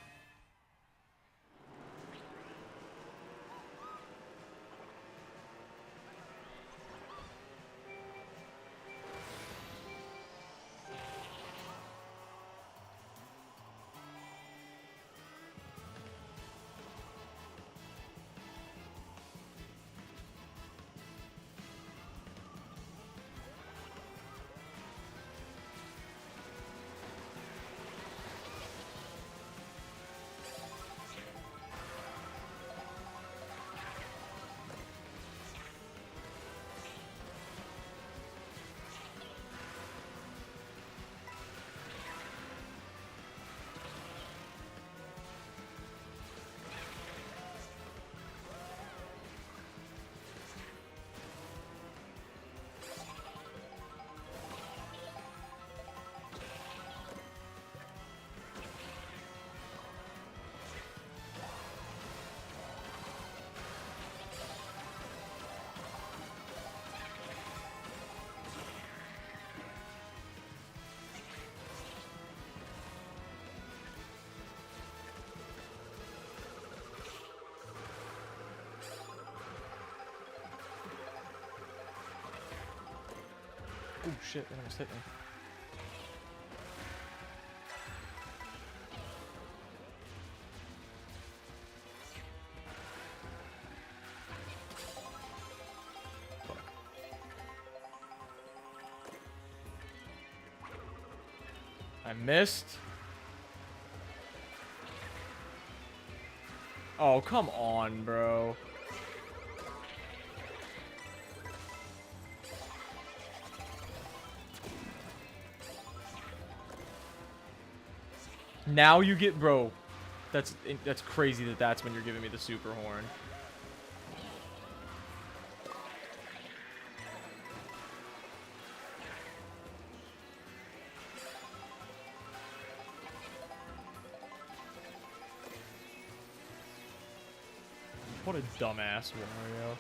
Oh shit, that almost hit me. Fuck. I missed. Oh, come on, bro. Now you get, bro. That's crazy that that's when you're giving me the super horn. What a dumbass Wario.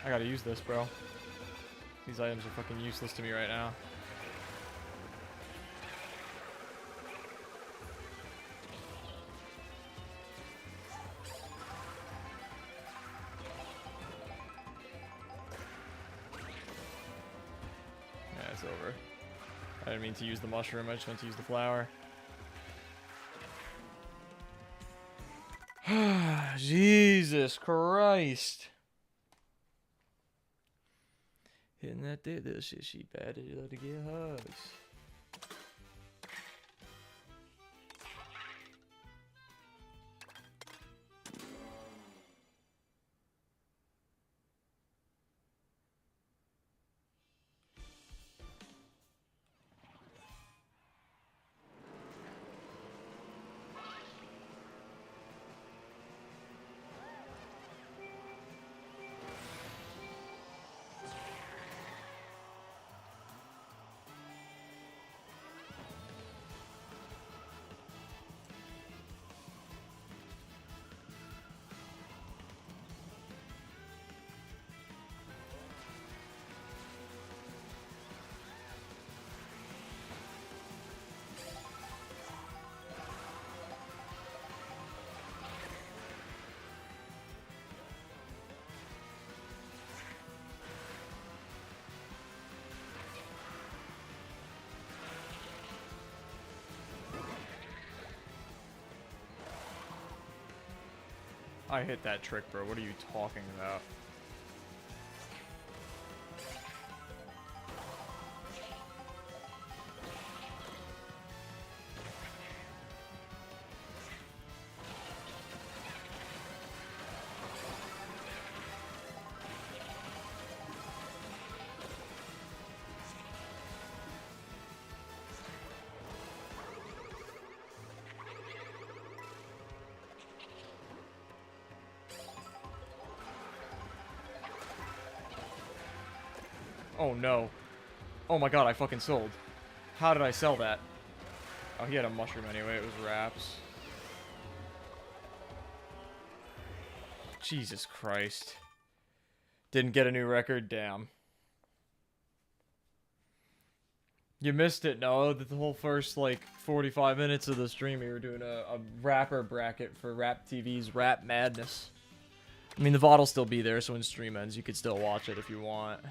I gotta use this, bro. These items are fucking useless to me right now. Yeah, it's over. I didn't mean to use the mushroom, I just meant to use the flower. Jesus Christ. Hitting that little shit, she bad to love to get hugs. I hit that trick, bro. What are you talking about? Oh no. Oh my god, I fucking sold. How did I sell that? Oh, he had a mushroom anyway, it was wraps. Jesus Christ. Didn't get a new record, damn. You missed it, no? The whole first, like, 45 minutes of the stream, we were doing a rapper bracket for Rap TV's Rap Madness. I mean, the VOD will still be there, so when stream ends, you could still watch it if you want.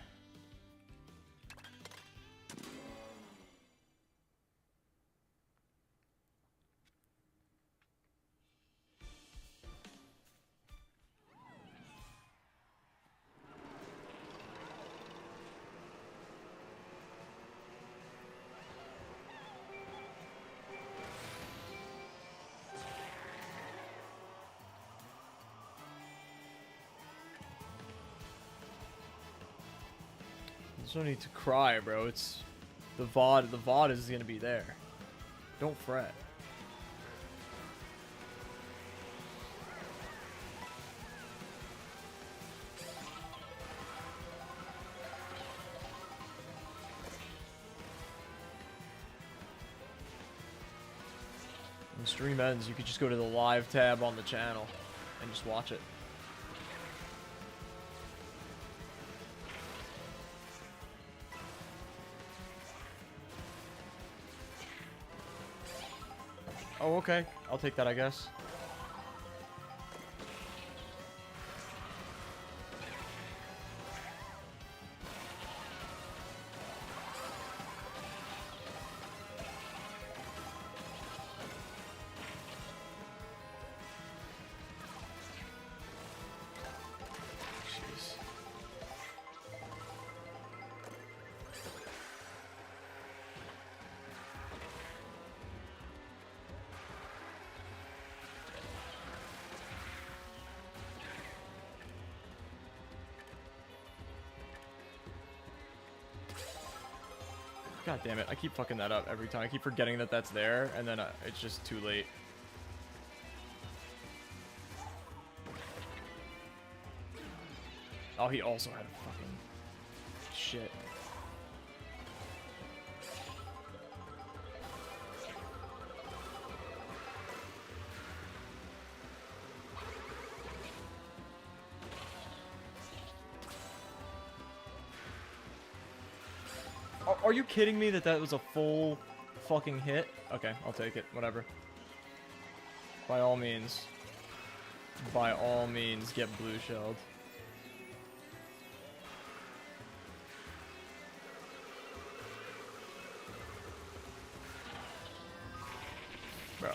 There's no need to cry, bro. It's the VOD. The VOD is gonna be there. Don't fret. When the stream ends, you could just go to the live tab on the channel and just watch it. Oh, okay. I'll take that, I guess. God damn it. I keep fucking that up every time. I keep forgetting that that's there, and then it's just too late. Oh, he also had a fucking... Shit. Are you kidding me that that was a full fucking hit? Okay, I'll take it. Whatever. By all means. By all means, get blue shelled. Bro.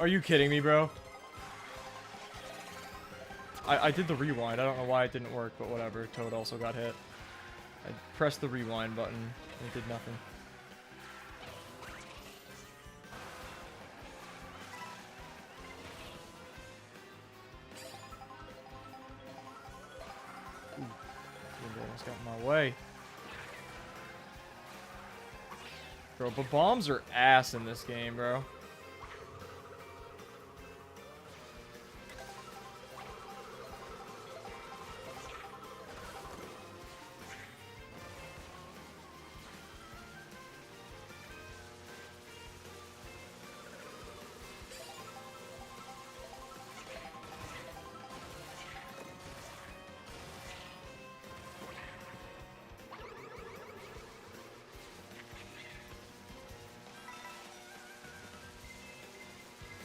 Are you kidding me, bro? I did the rewind. I don't know why it didn't work, but whatever. Toad also got hit. I pressed the rewind button, and it did nothing. Ooh, almost got in my way. Bro, but bombs are ass in this game, bro.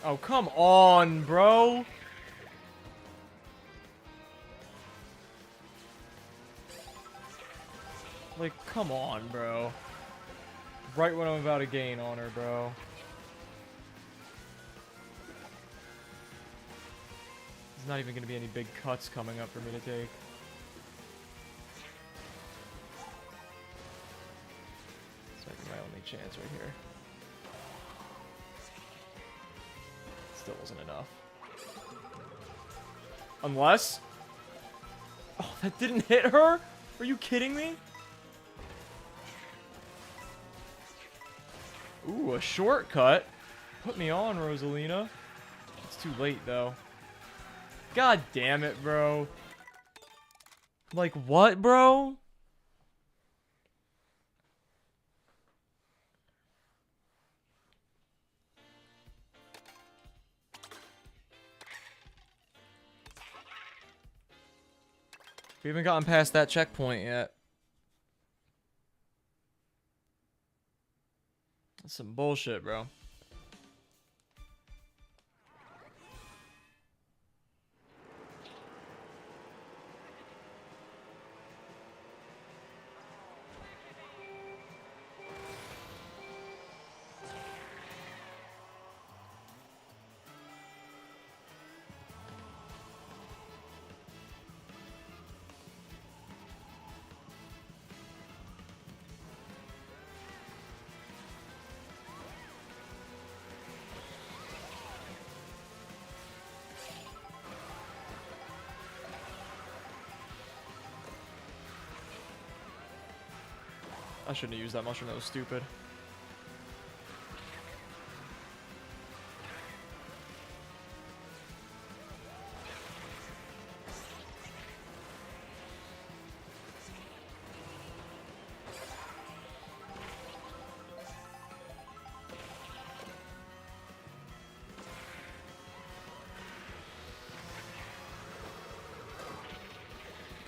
Oh, come on, bro. Like, come on, bro. Right when I'm about to gain on her, bro. There's not even going to be any big cuts coming up for me to take. It's like my only chance right here. Still wasn't enough. Unless... Oh, that didn't hit her? Are you kidding me? Ooh, a shortcut. Put me on, Rosalina. It's too late, though. God damn it, bro. Like, what, bro? We haven't gotten past that checkpoint yet. That's some bullshit, bro. I shouldn't have used that mushroom, that was stupid.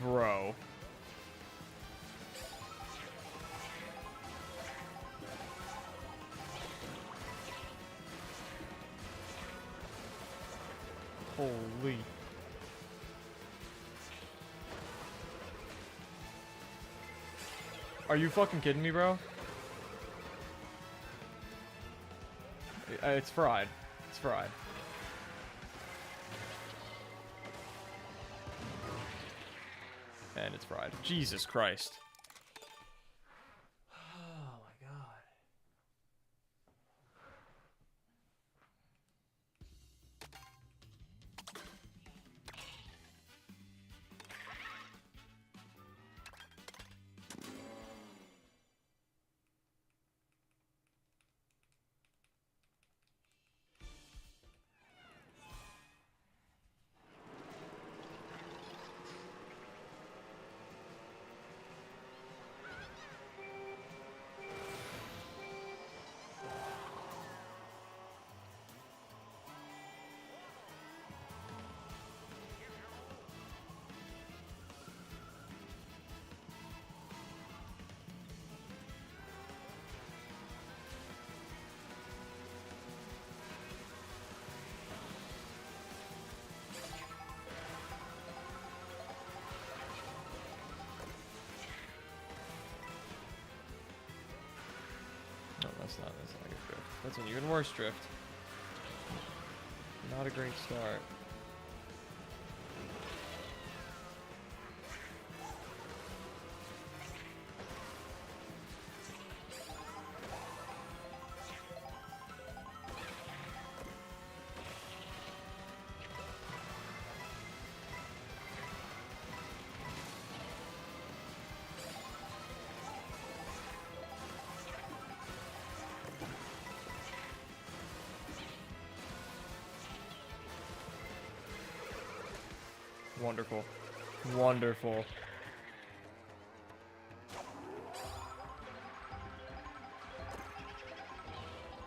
Bro. Holy. Are you fucking kidding me, bro? It's fried. It's fried. And it's fried. Jesus Christ. Oh my god. No, that's not a good drift. That's an even worse drift. Not a great start. Wonderful. Wonderful.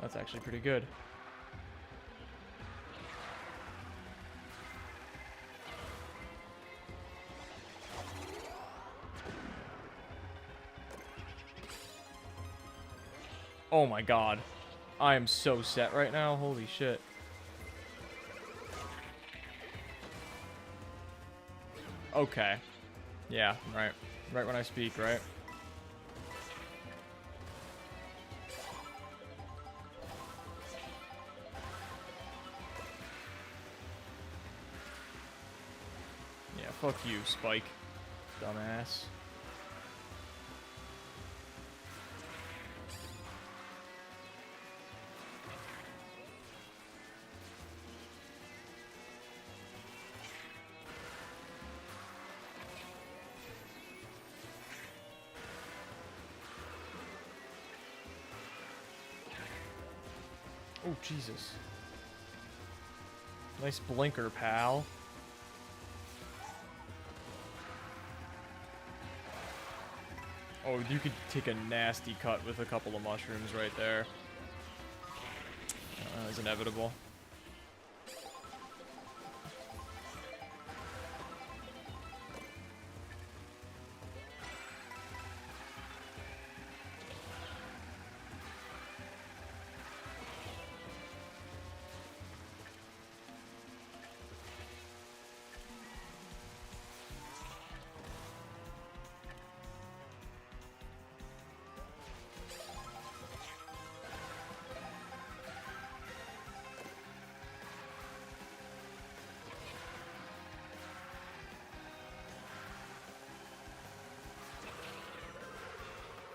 That's actually pretty good. Oh my god. I am so set right now. Holy shit. Okay. Yeah, right. Right when I speak, right? Yeah, fuck you, Spike. Dumbass. Oh, Jesus. Nice blinker, pal. Oh, you could take a nasty cut with a couple of mushrooms right there. That was inevitable.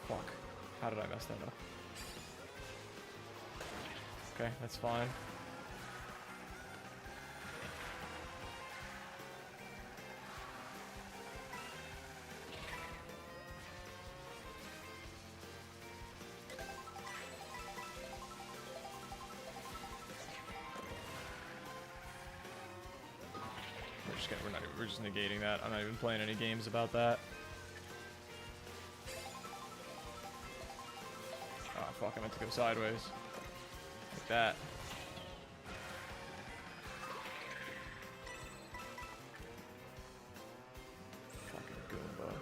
Fuck. How did I mess that up? Okay, that's fine. We're just negating that. I'm not even playing any games about that. Oh fuck, I meant to go sideways. Like that. Fucking Goomba.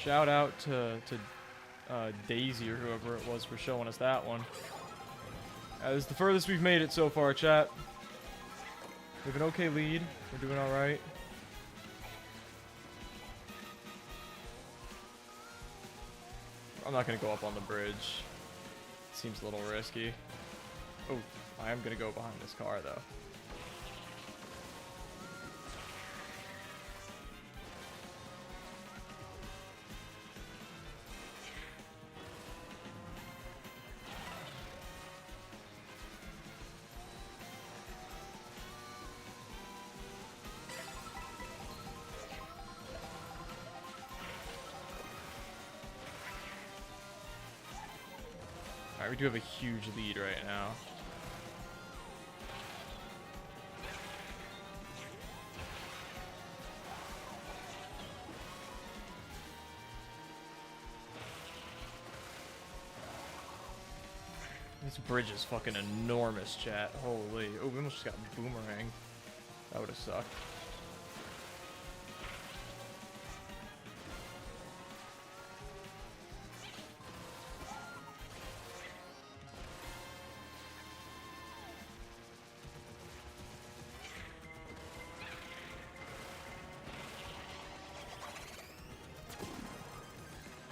Shout out to Daisy or whoever it was for showing us that one. This is the furthest we've made it so far, chat. We have an okay lead. We're doing alright. I'm not going to go up on the bridge. Seems a little risky. Oh, I am going to go behind this car, though. Alright, we do have a huge lead right now. This bridge is fucking enormous, chat. Holy. Oh, we almost just got boomerang. That would have sucked.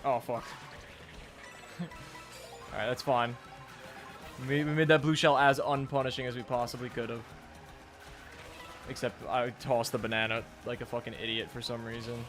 Oh, fuck. Alright, that's fine. We made that blue shell as unpunishing as we possibly could have. Except I tossed the banana like a fucking idiot for some reason.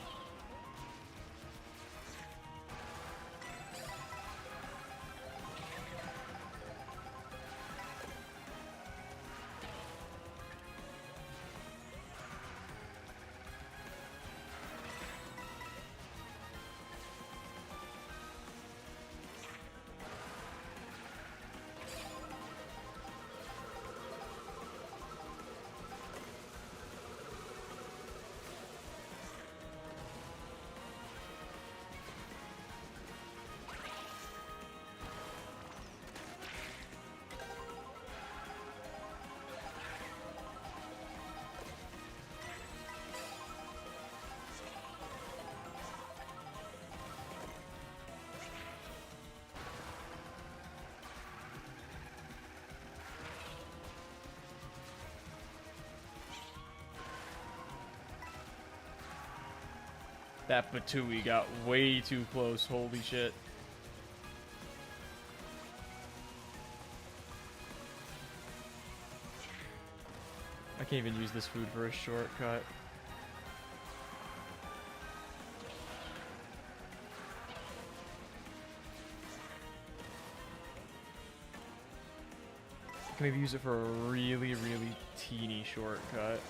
That Batui got way too close. Holy shit. I can't even use this food for a shortcut. I can maybe use it for a really, really teeny shortcut.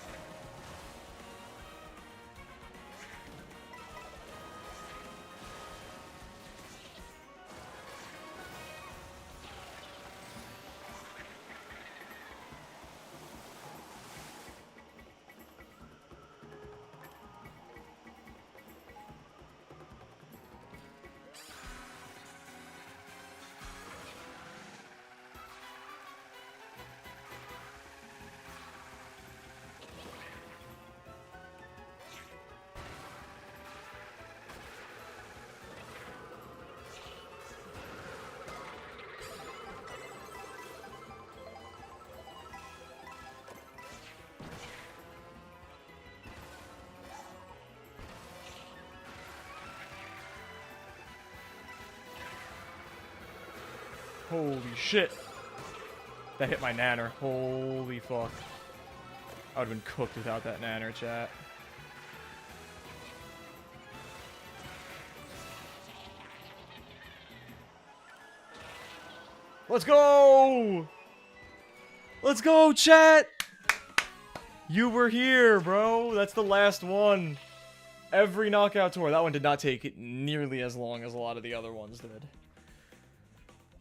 Holy shit. That hit my nanner. Holy fuck. I would have been cooked without that nanner, chat. Let's go! Let's go, chat! You were here, bro. That's the last one. Every knockout tour. That one did not take nearly as long as a lot of the other ones did.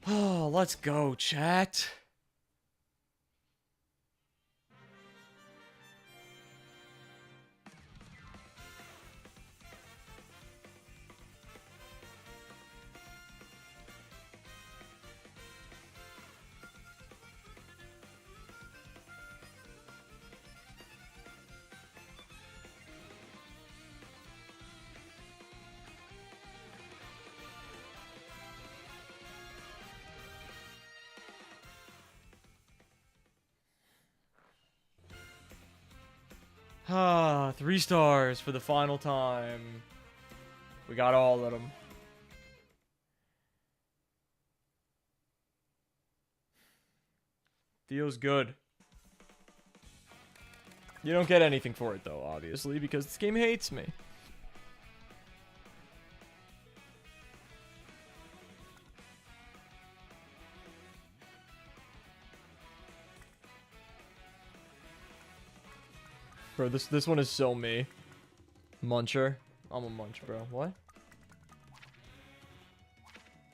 Oh, let's go, chat. Ah, 3 stars for the final time. We got all of them. Feels good. You don't get anything for it, though, obviously, because this game hates me. Bro, this one is so me. Muncher. I'm a munch, bro. What?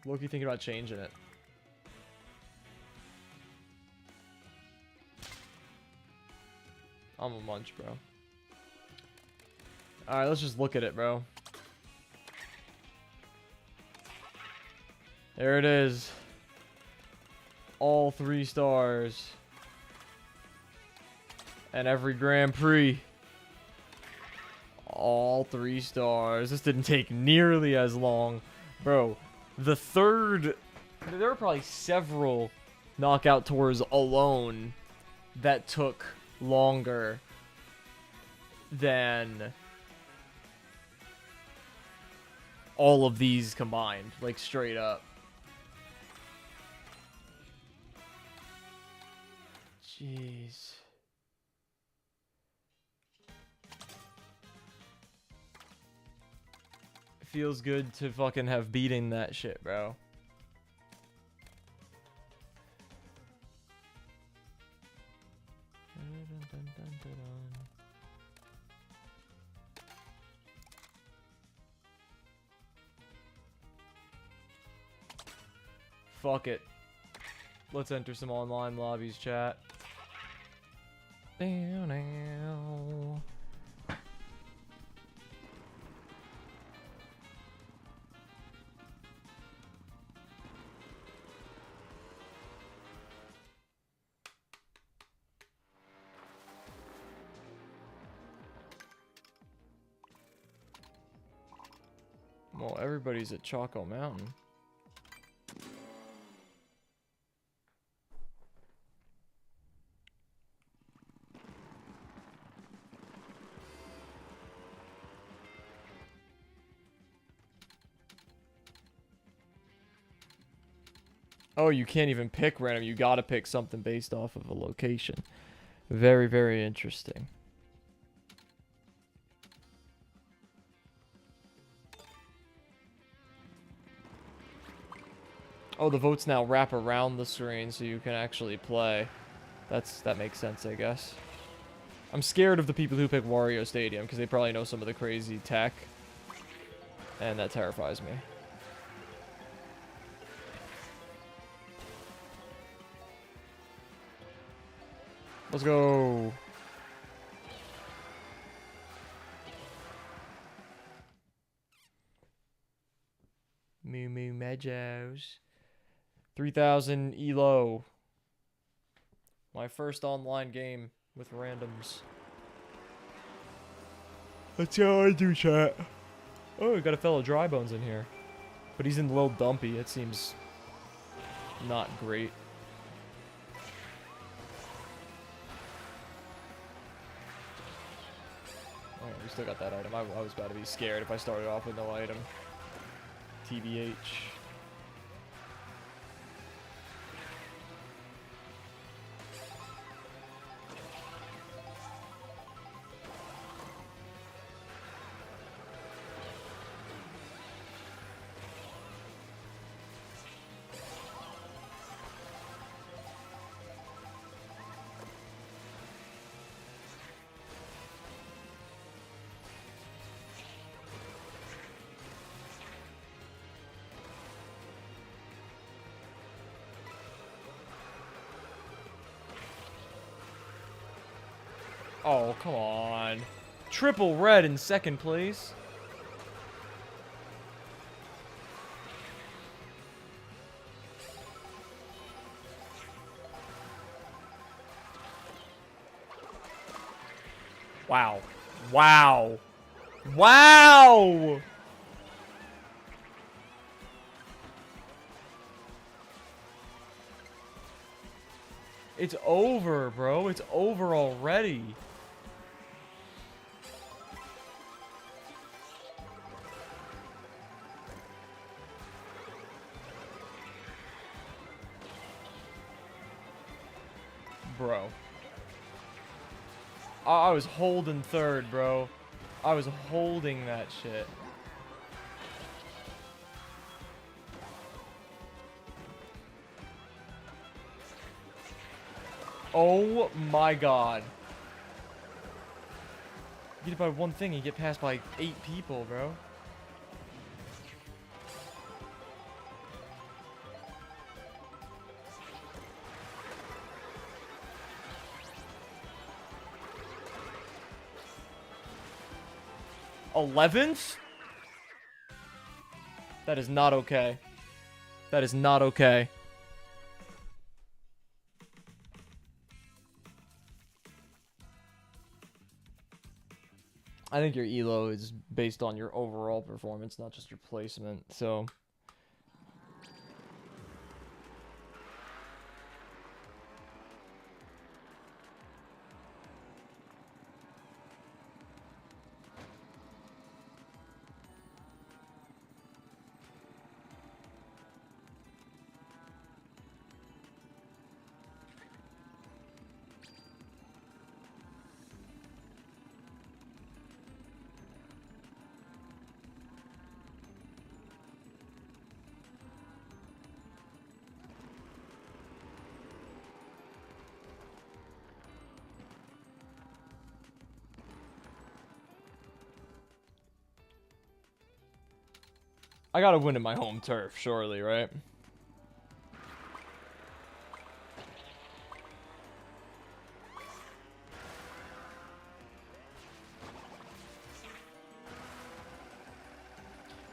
Loki thinking about changing it. I'm a munch, bro. Alright, let's just look at it, bro. There it is. All 3 stars. And every Grand Prix. All 3 stars. This didn't take nearly as long. Bro, the third... There were probably several knockout tours alone that took longer than all of these combined. Like, straight up. Jeez. Feels good to fucking have beaten that shit, bro. Fuck it. Let's enter some online lobbies, chat. Well, everybody's at Choco Mountain. Oh, you can't even pick random. You gotta pick something based off of a location. Very, very interesting. Oh, the votes now wrap around the screen so you can actually play. That makes sense, I guess. I'm scared of the people who pick Wario Stadium because they probably know some of the crazy tech. And that terrifies me. Let's go. Moo Moo Meadows. 3,000 elo. My first online game with randoms. That's how I do, chat. Oh, we got a fellow Dry Bones in here. But he's in Lil Dumpy. It seems not great. Oh, we still got that item. I was about to be scared if I started off with no item. TBH. Oh, come on. Triple red in second place. Wow. Wow. Wow! It's over, bro. It's over already. Bro. I was holding third, bro. I was holding that shit. Oh my god. You get it by one thing, you get passed by 8 people, bro. '11th? That is not okay. That is not okay. I think your elo is based on your overall performance, not just your placement, so... I gotta win in my home turf, surely, right?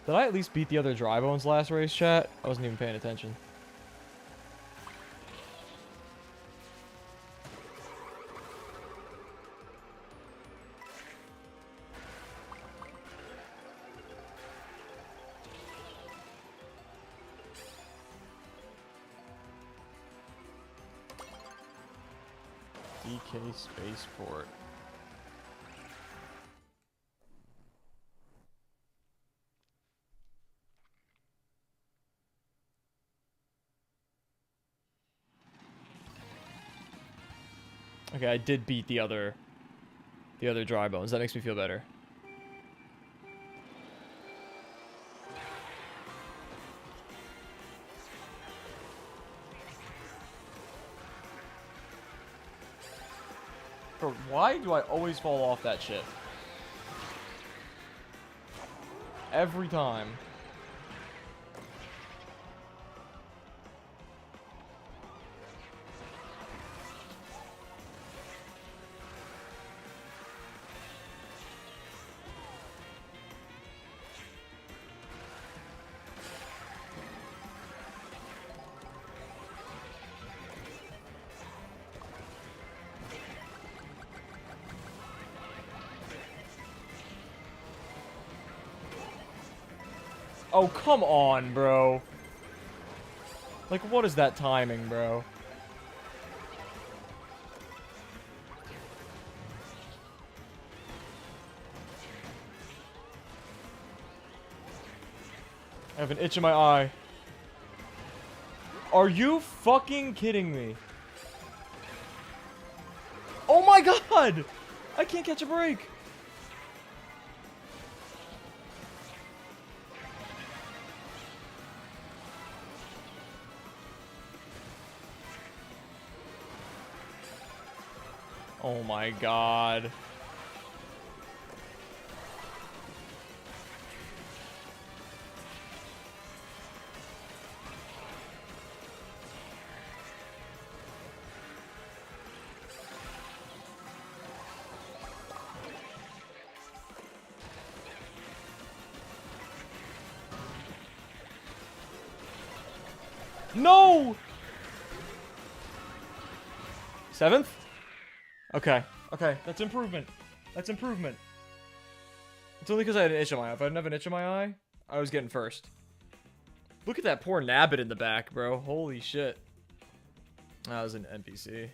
Did I at least beat the other dry bones last race, chat? I wasn't even paying attention. DK Spaceport. Okay, I did beat the other dry bones. That makes me feel better. Bro, why do I always fall off that shit? Every time. Oh, come on, bro. Like, what is that timing, bro? I have an itch in my eye. Are you fucking kidding me? Oh my god! I can't catch a break. Oh my god. No! 7th? Okay. Okay. That's improvement. That's improvement. It's only because I had an itch in my eye. If I didn't have an itch in my eye, I was getting first. Look at that poor Nabbit in the back, bro. Holy shit. That was an NPC.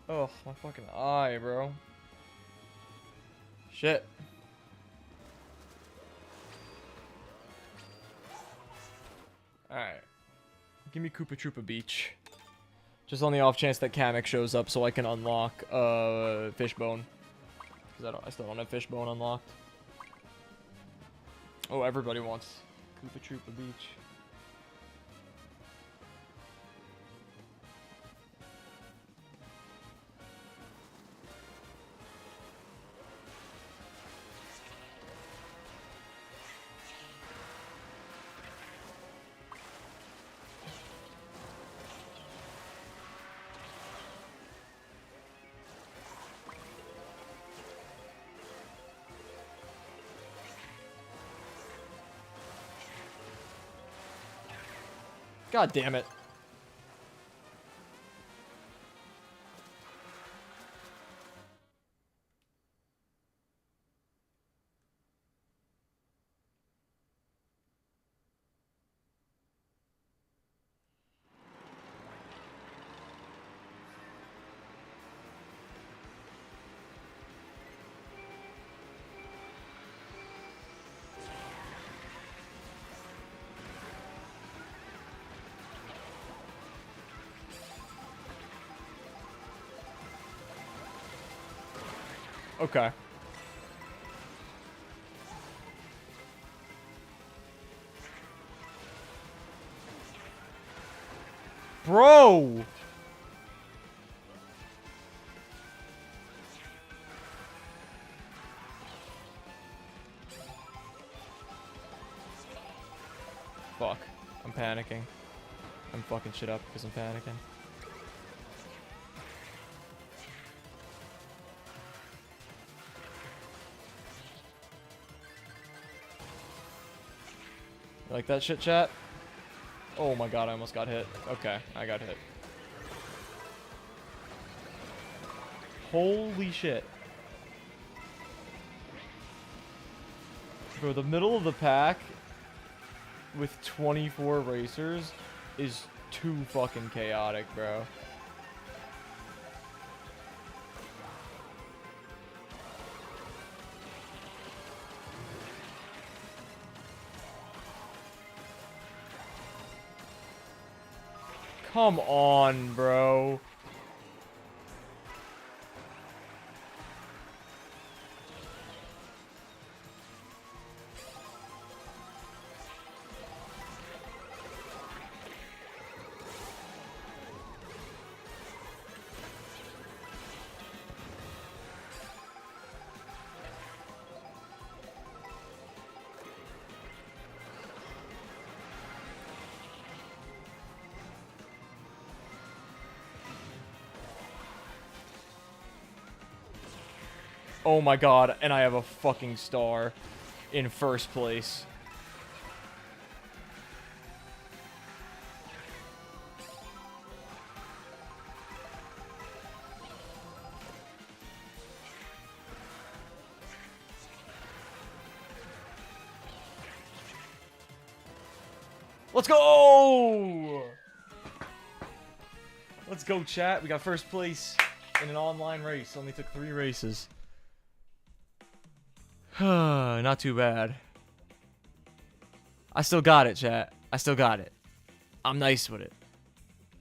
Oh, my fucking eye, bro. Shit. Alright. Give me Koopa Troopa Beach. Just on the off chance that Kamek shows up so I can unlock Fishbone. Because I still don't have Fishbone unlocked. Oh, everybody wants Koopa Troopa Beach. God damn it. Okay. Bro! Fuck. I'm panicking. I'm fucking shit up because I'm panicking. You like that shit, chat? Oh my god, I almost got hit. Okay, I got hit. Holy shit. Bro, the middle of the pack with 24 racers is too fucking chaotic, bro. Come on, bro. Oh my god, and I have a fucking star in first place. Let's go! Let's go, chat. We got first place in an online race. Only took 3 races. Not too bad. I still got it, chat. I still got it. I'm nice with it.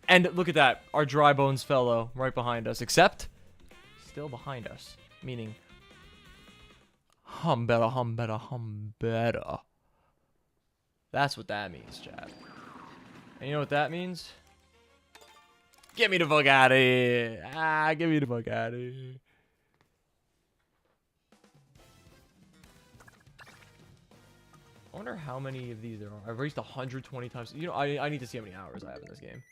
And look at that. Our dry bones fellow right behind us. Except, still behind us. Meaning, hum better, hum better, hum better. That's what that means, chat. And you know what that means? Get me the fuck out of here. Ah, get me the fuck out of here. I wonder how many of these there are. I've raced 120 times. You know, I need to see how many hours I have in this game.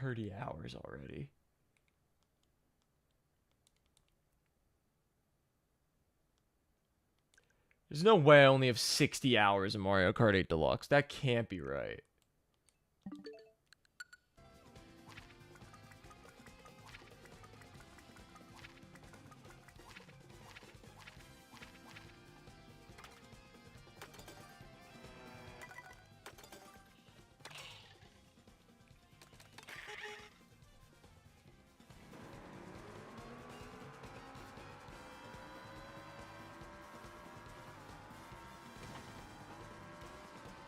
30 hours already. There's no way I only have 60 hours in Mario Kart 8 Deluxe. That can't be right.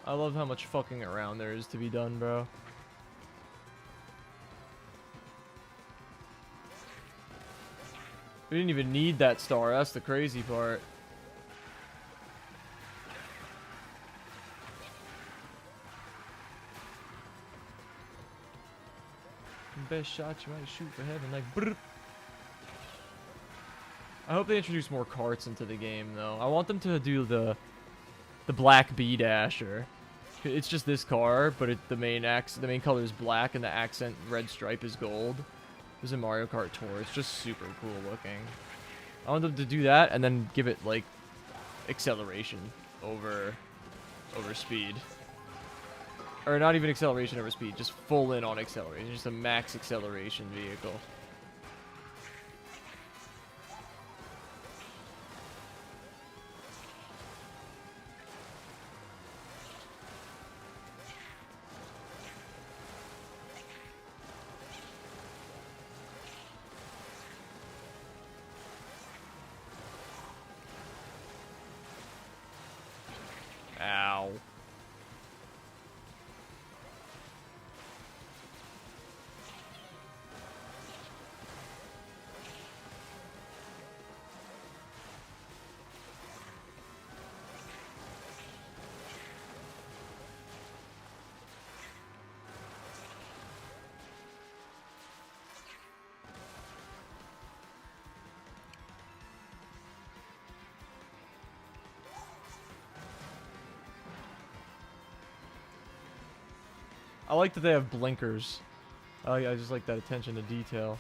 I love how much fucking around there is to be done, bro. We didn't even need that star. That's the crazy part. Best shot you might shoot for heaven, like brrr. I hope they introduce more karts into the game, though. I want them to do the black B dasher. It's just this car, but the main color is black and the accent red stripe is gold. There's a Mario Kart Tour. It's just super cool looking. I want them to do that and then give it like acceleration over speed. Or not even acceleration over speed, just full in on acceleration. Just a max acceleration vehicle. Ow. I like that they have blinkers. I just like that attention to detail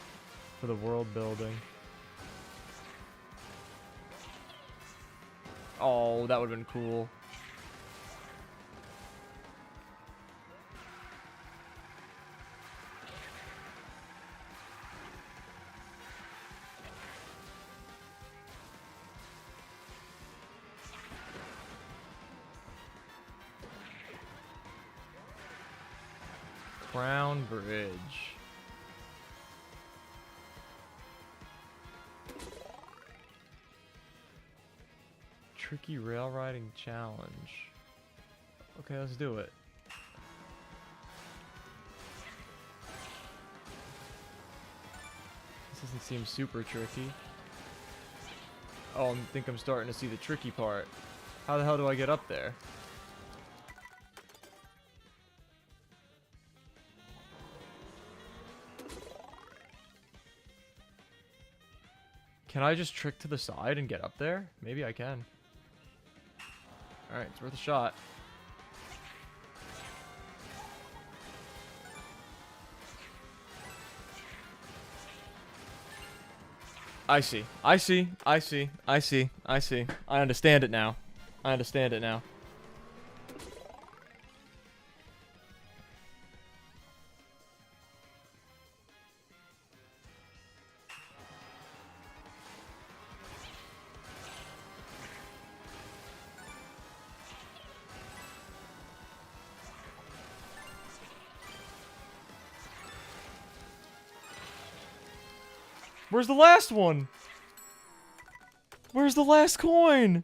for the world building. Oh, that would have been cool. Crown Bridge. Tricky rail riding challenge. Okay, let's do it. This doesn't seem super tricky. Oh, I think I'm starting to see the tricky part. How the hell do I get up there? Can I just trick to the side and get up there? Maybe I can. Alright, it's worth a shot. I see. I see. I see. I see. I see. I understand it now. I understand it now. Where's the last one? Where's the last coin?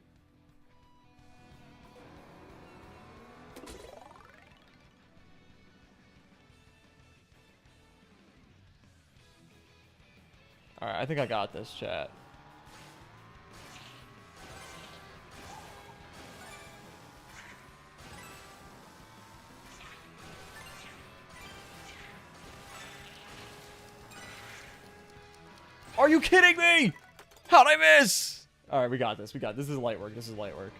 Alright, I think I got this, chat. Are you kidding me? How'd I miss? Alright, we got this. We got this. This is light work. This is light work.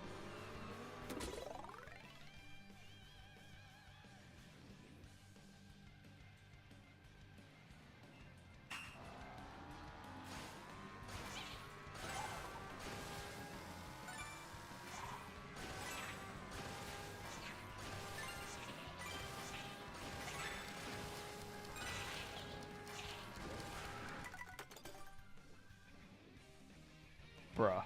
Bruh.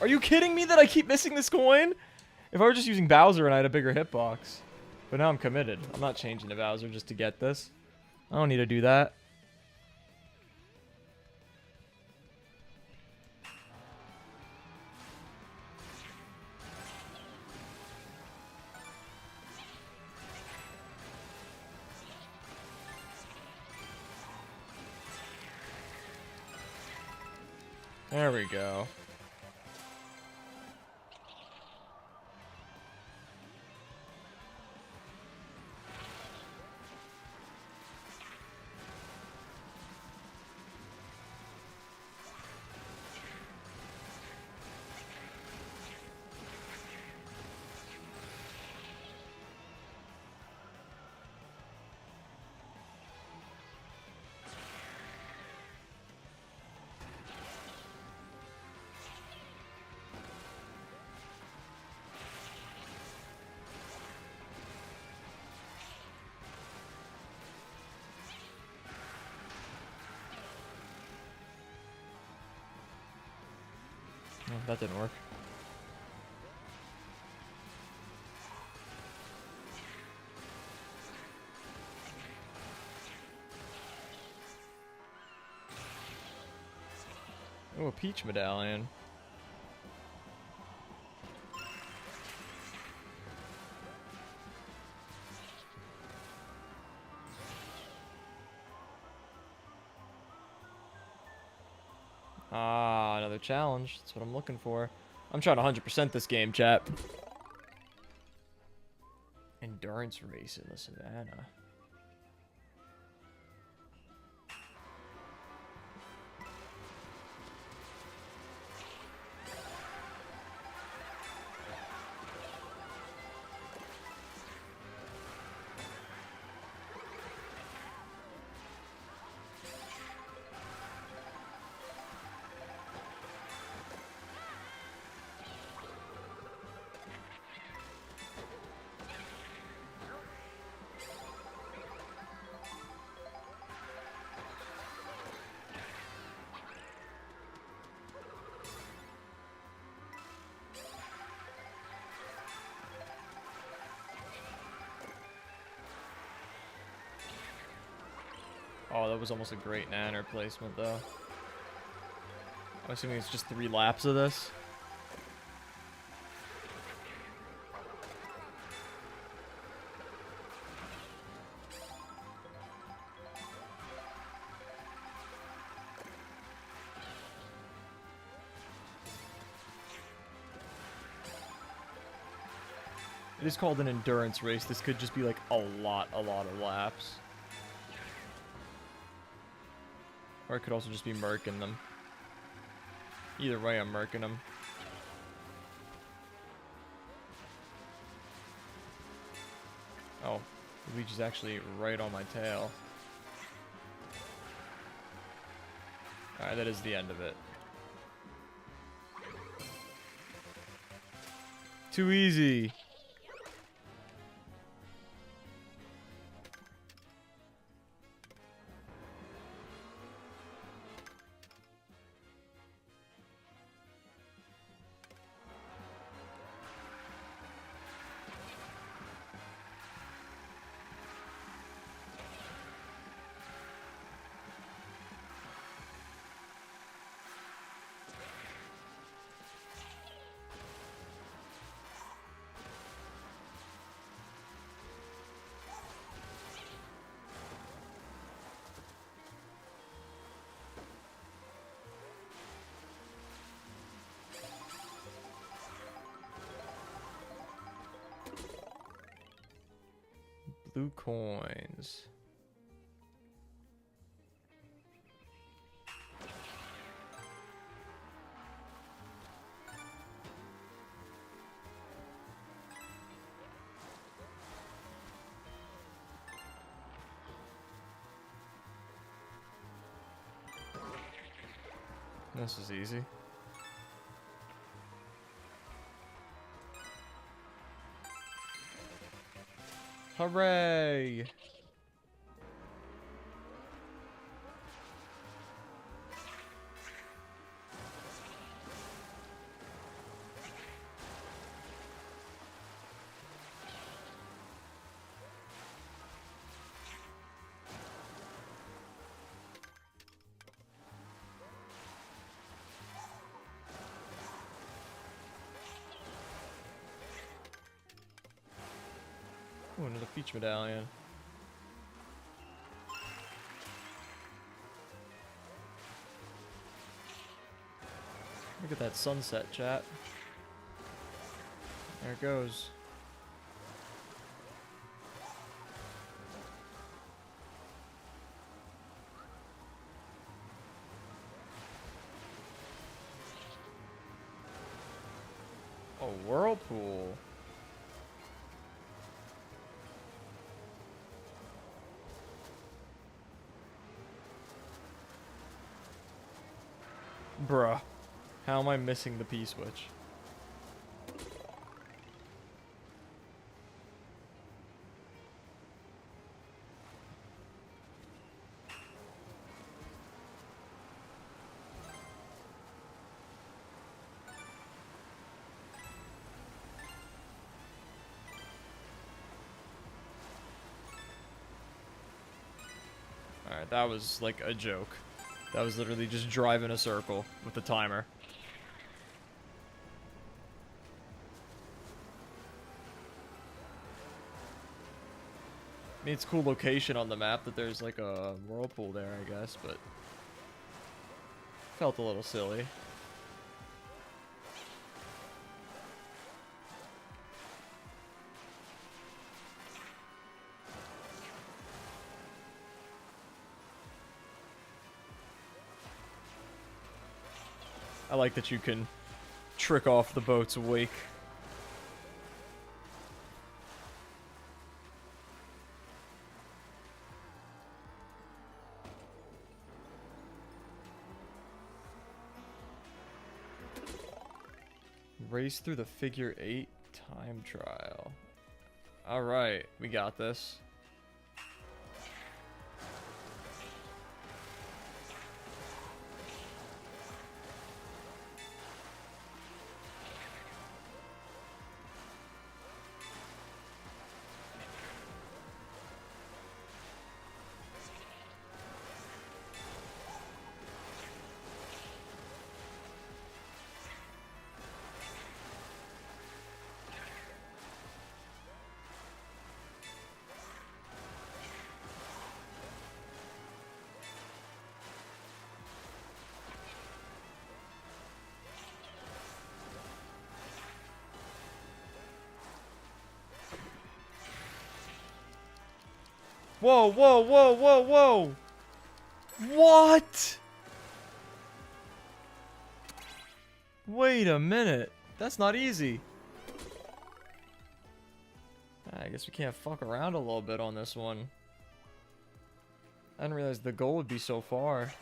Are you kidding me that I keep missing this coin? If I were just using Bowser and I had a bigger hitbox. But now I'm committed. I'm not changing to Bowser just to get this. I don't need to do that. There we go. Oh, that didn't work. Oh, a peach medallion. Ah, another challenge. That's what I'm looking for. I'm trying to 100% this game, chat. Endurance race in the savannah. Oh, that was almost a great nanner placement, though. I'm assuming it's just 3 laps of this. It is called an endurance race. This could just be like a lot of laps. Or it could also just be murking them. Either way, I'm murking them. Oh, Luigi's actually right on my tail. Alright, that is the end of it. Too easy. Blue coins. This is easy. Hooray! Ooh, another peach medallion. Look at that sunset, chat. There it goes. Oh, whirlpool. Bruh. How am I missing the P-switch? Alright, that was like a joke. That was literally just driving a circle with the timer. I mean, it's a cool location on the map that there's like a whirlpool there, I guess, but felt a little silly. I like that you can trick off the boat's wake. Race through the figure 8 time trial. Alright, we got this. Whoa, whoa, whoa, whoa, whoa! What? Wait a minute. That's not easy. I guess we can't fuck around a little bit on this one. I didn't realize the goal would be so far.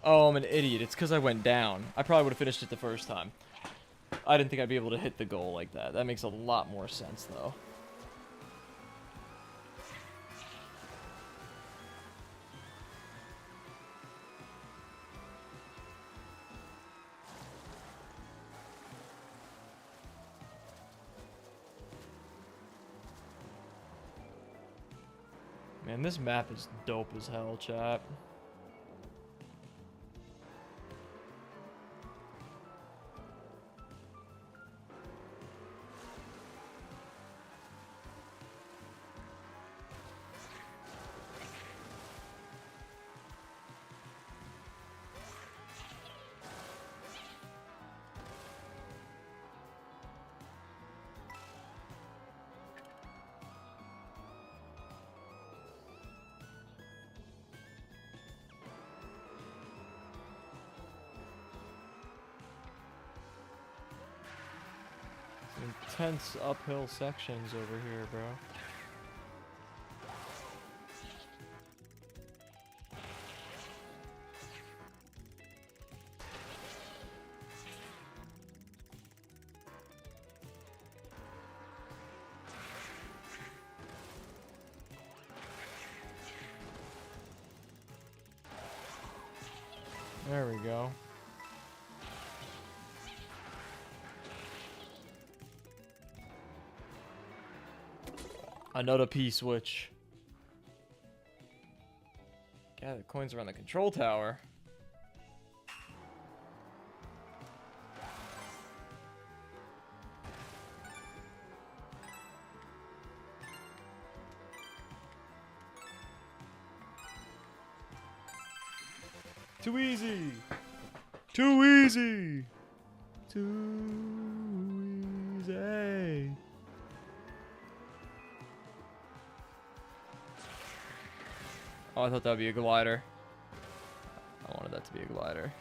Oh, I'm an idiot. It's because I went down. I probably would have finished it the first time. I didn't think I'd be able to hit the goal like that. That makes a lot more sense, though. Man, this map is dope as hell, chat. Intense uphill sections over here, bro. There we go. Another P-switch. Gather coins around the control tower. Too easy! Too easy! Too easy! Oh, I thought that would be a glider. I wanted that to be a glider.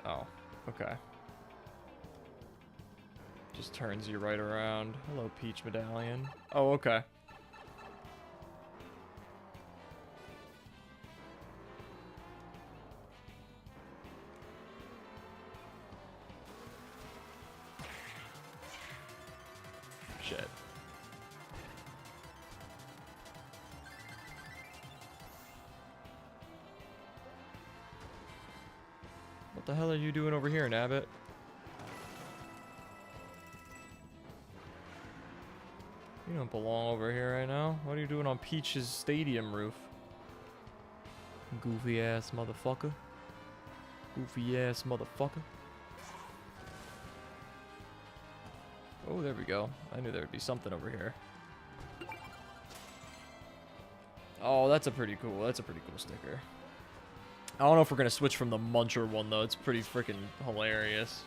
Oh, okay. Just turns you right around. Hello, Peach Medallion. Oh, okay. Shit. What the hell are you doing over here, Nabbit? You don't belong over here right now. What are you doing on Peach's stadium roof? Goofy ass motherfucker. Goofy ass motherfucker. Oh, there we go. I knew there would be something over here. Oh, that's a pretty cool sticker. I don't know if we're gonna switch from the Muncher one though. It's pretty freaking hilarious,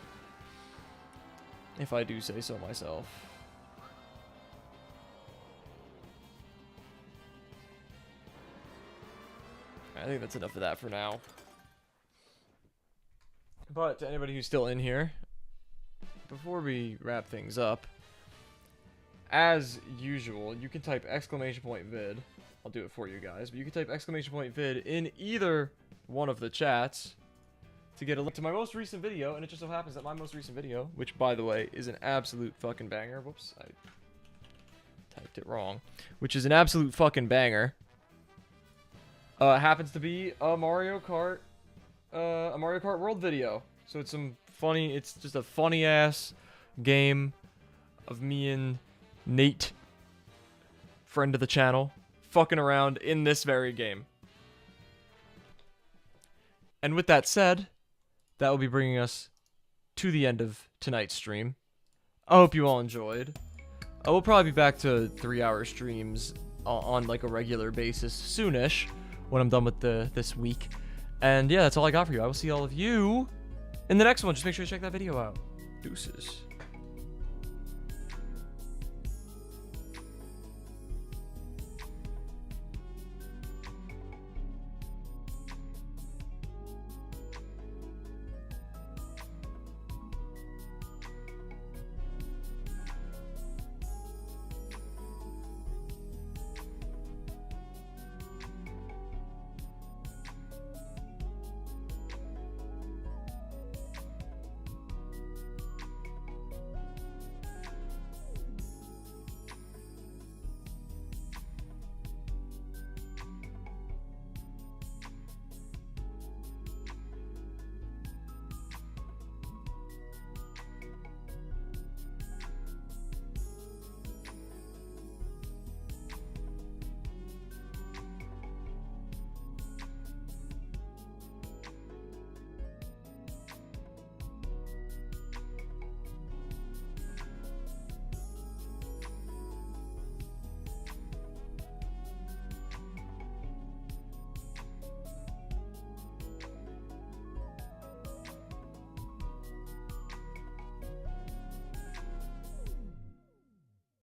if I do say so myself. I think that's enough of that for now. But to anybody who's still in here, before we wrap things up, as usual, you can type !vid. I'll do it for you guys, but you can type !vid in either one of the chats to get a link to my most recent video, and it just so happens that my most recent video, which by the way is an absolute fucking banger, whoops, I typed it wrong, which is an absolute fucking banger, happens to be a Mario Kart World video. So it's it's just a funny ass game of me and Nate, friend of the channel, fucking around in this very game. And with that said, that will be bringing us to the end of tonight's stream. I hope you all enjoyed. We'll probably be back to 3-hour streams on like a regular basis soonish when I'm done with this week. And yeah, that's all I got for you. I will see all of you in the next one. Just make sure to check that video out. Deuces.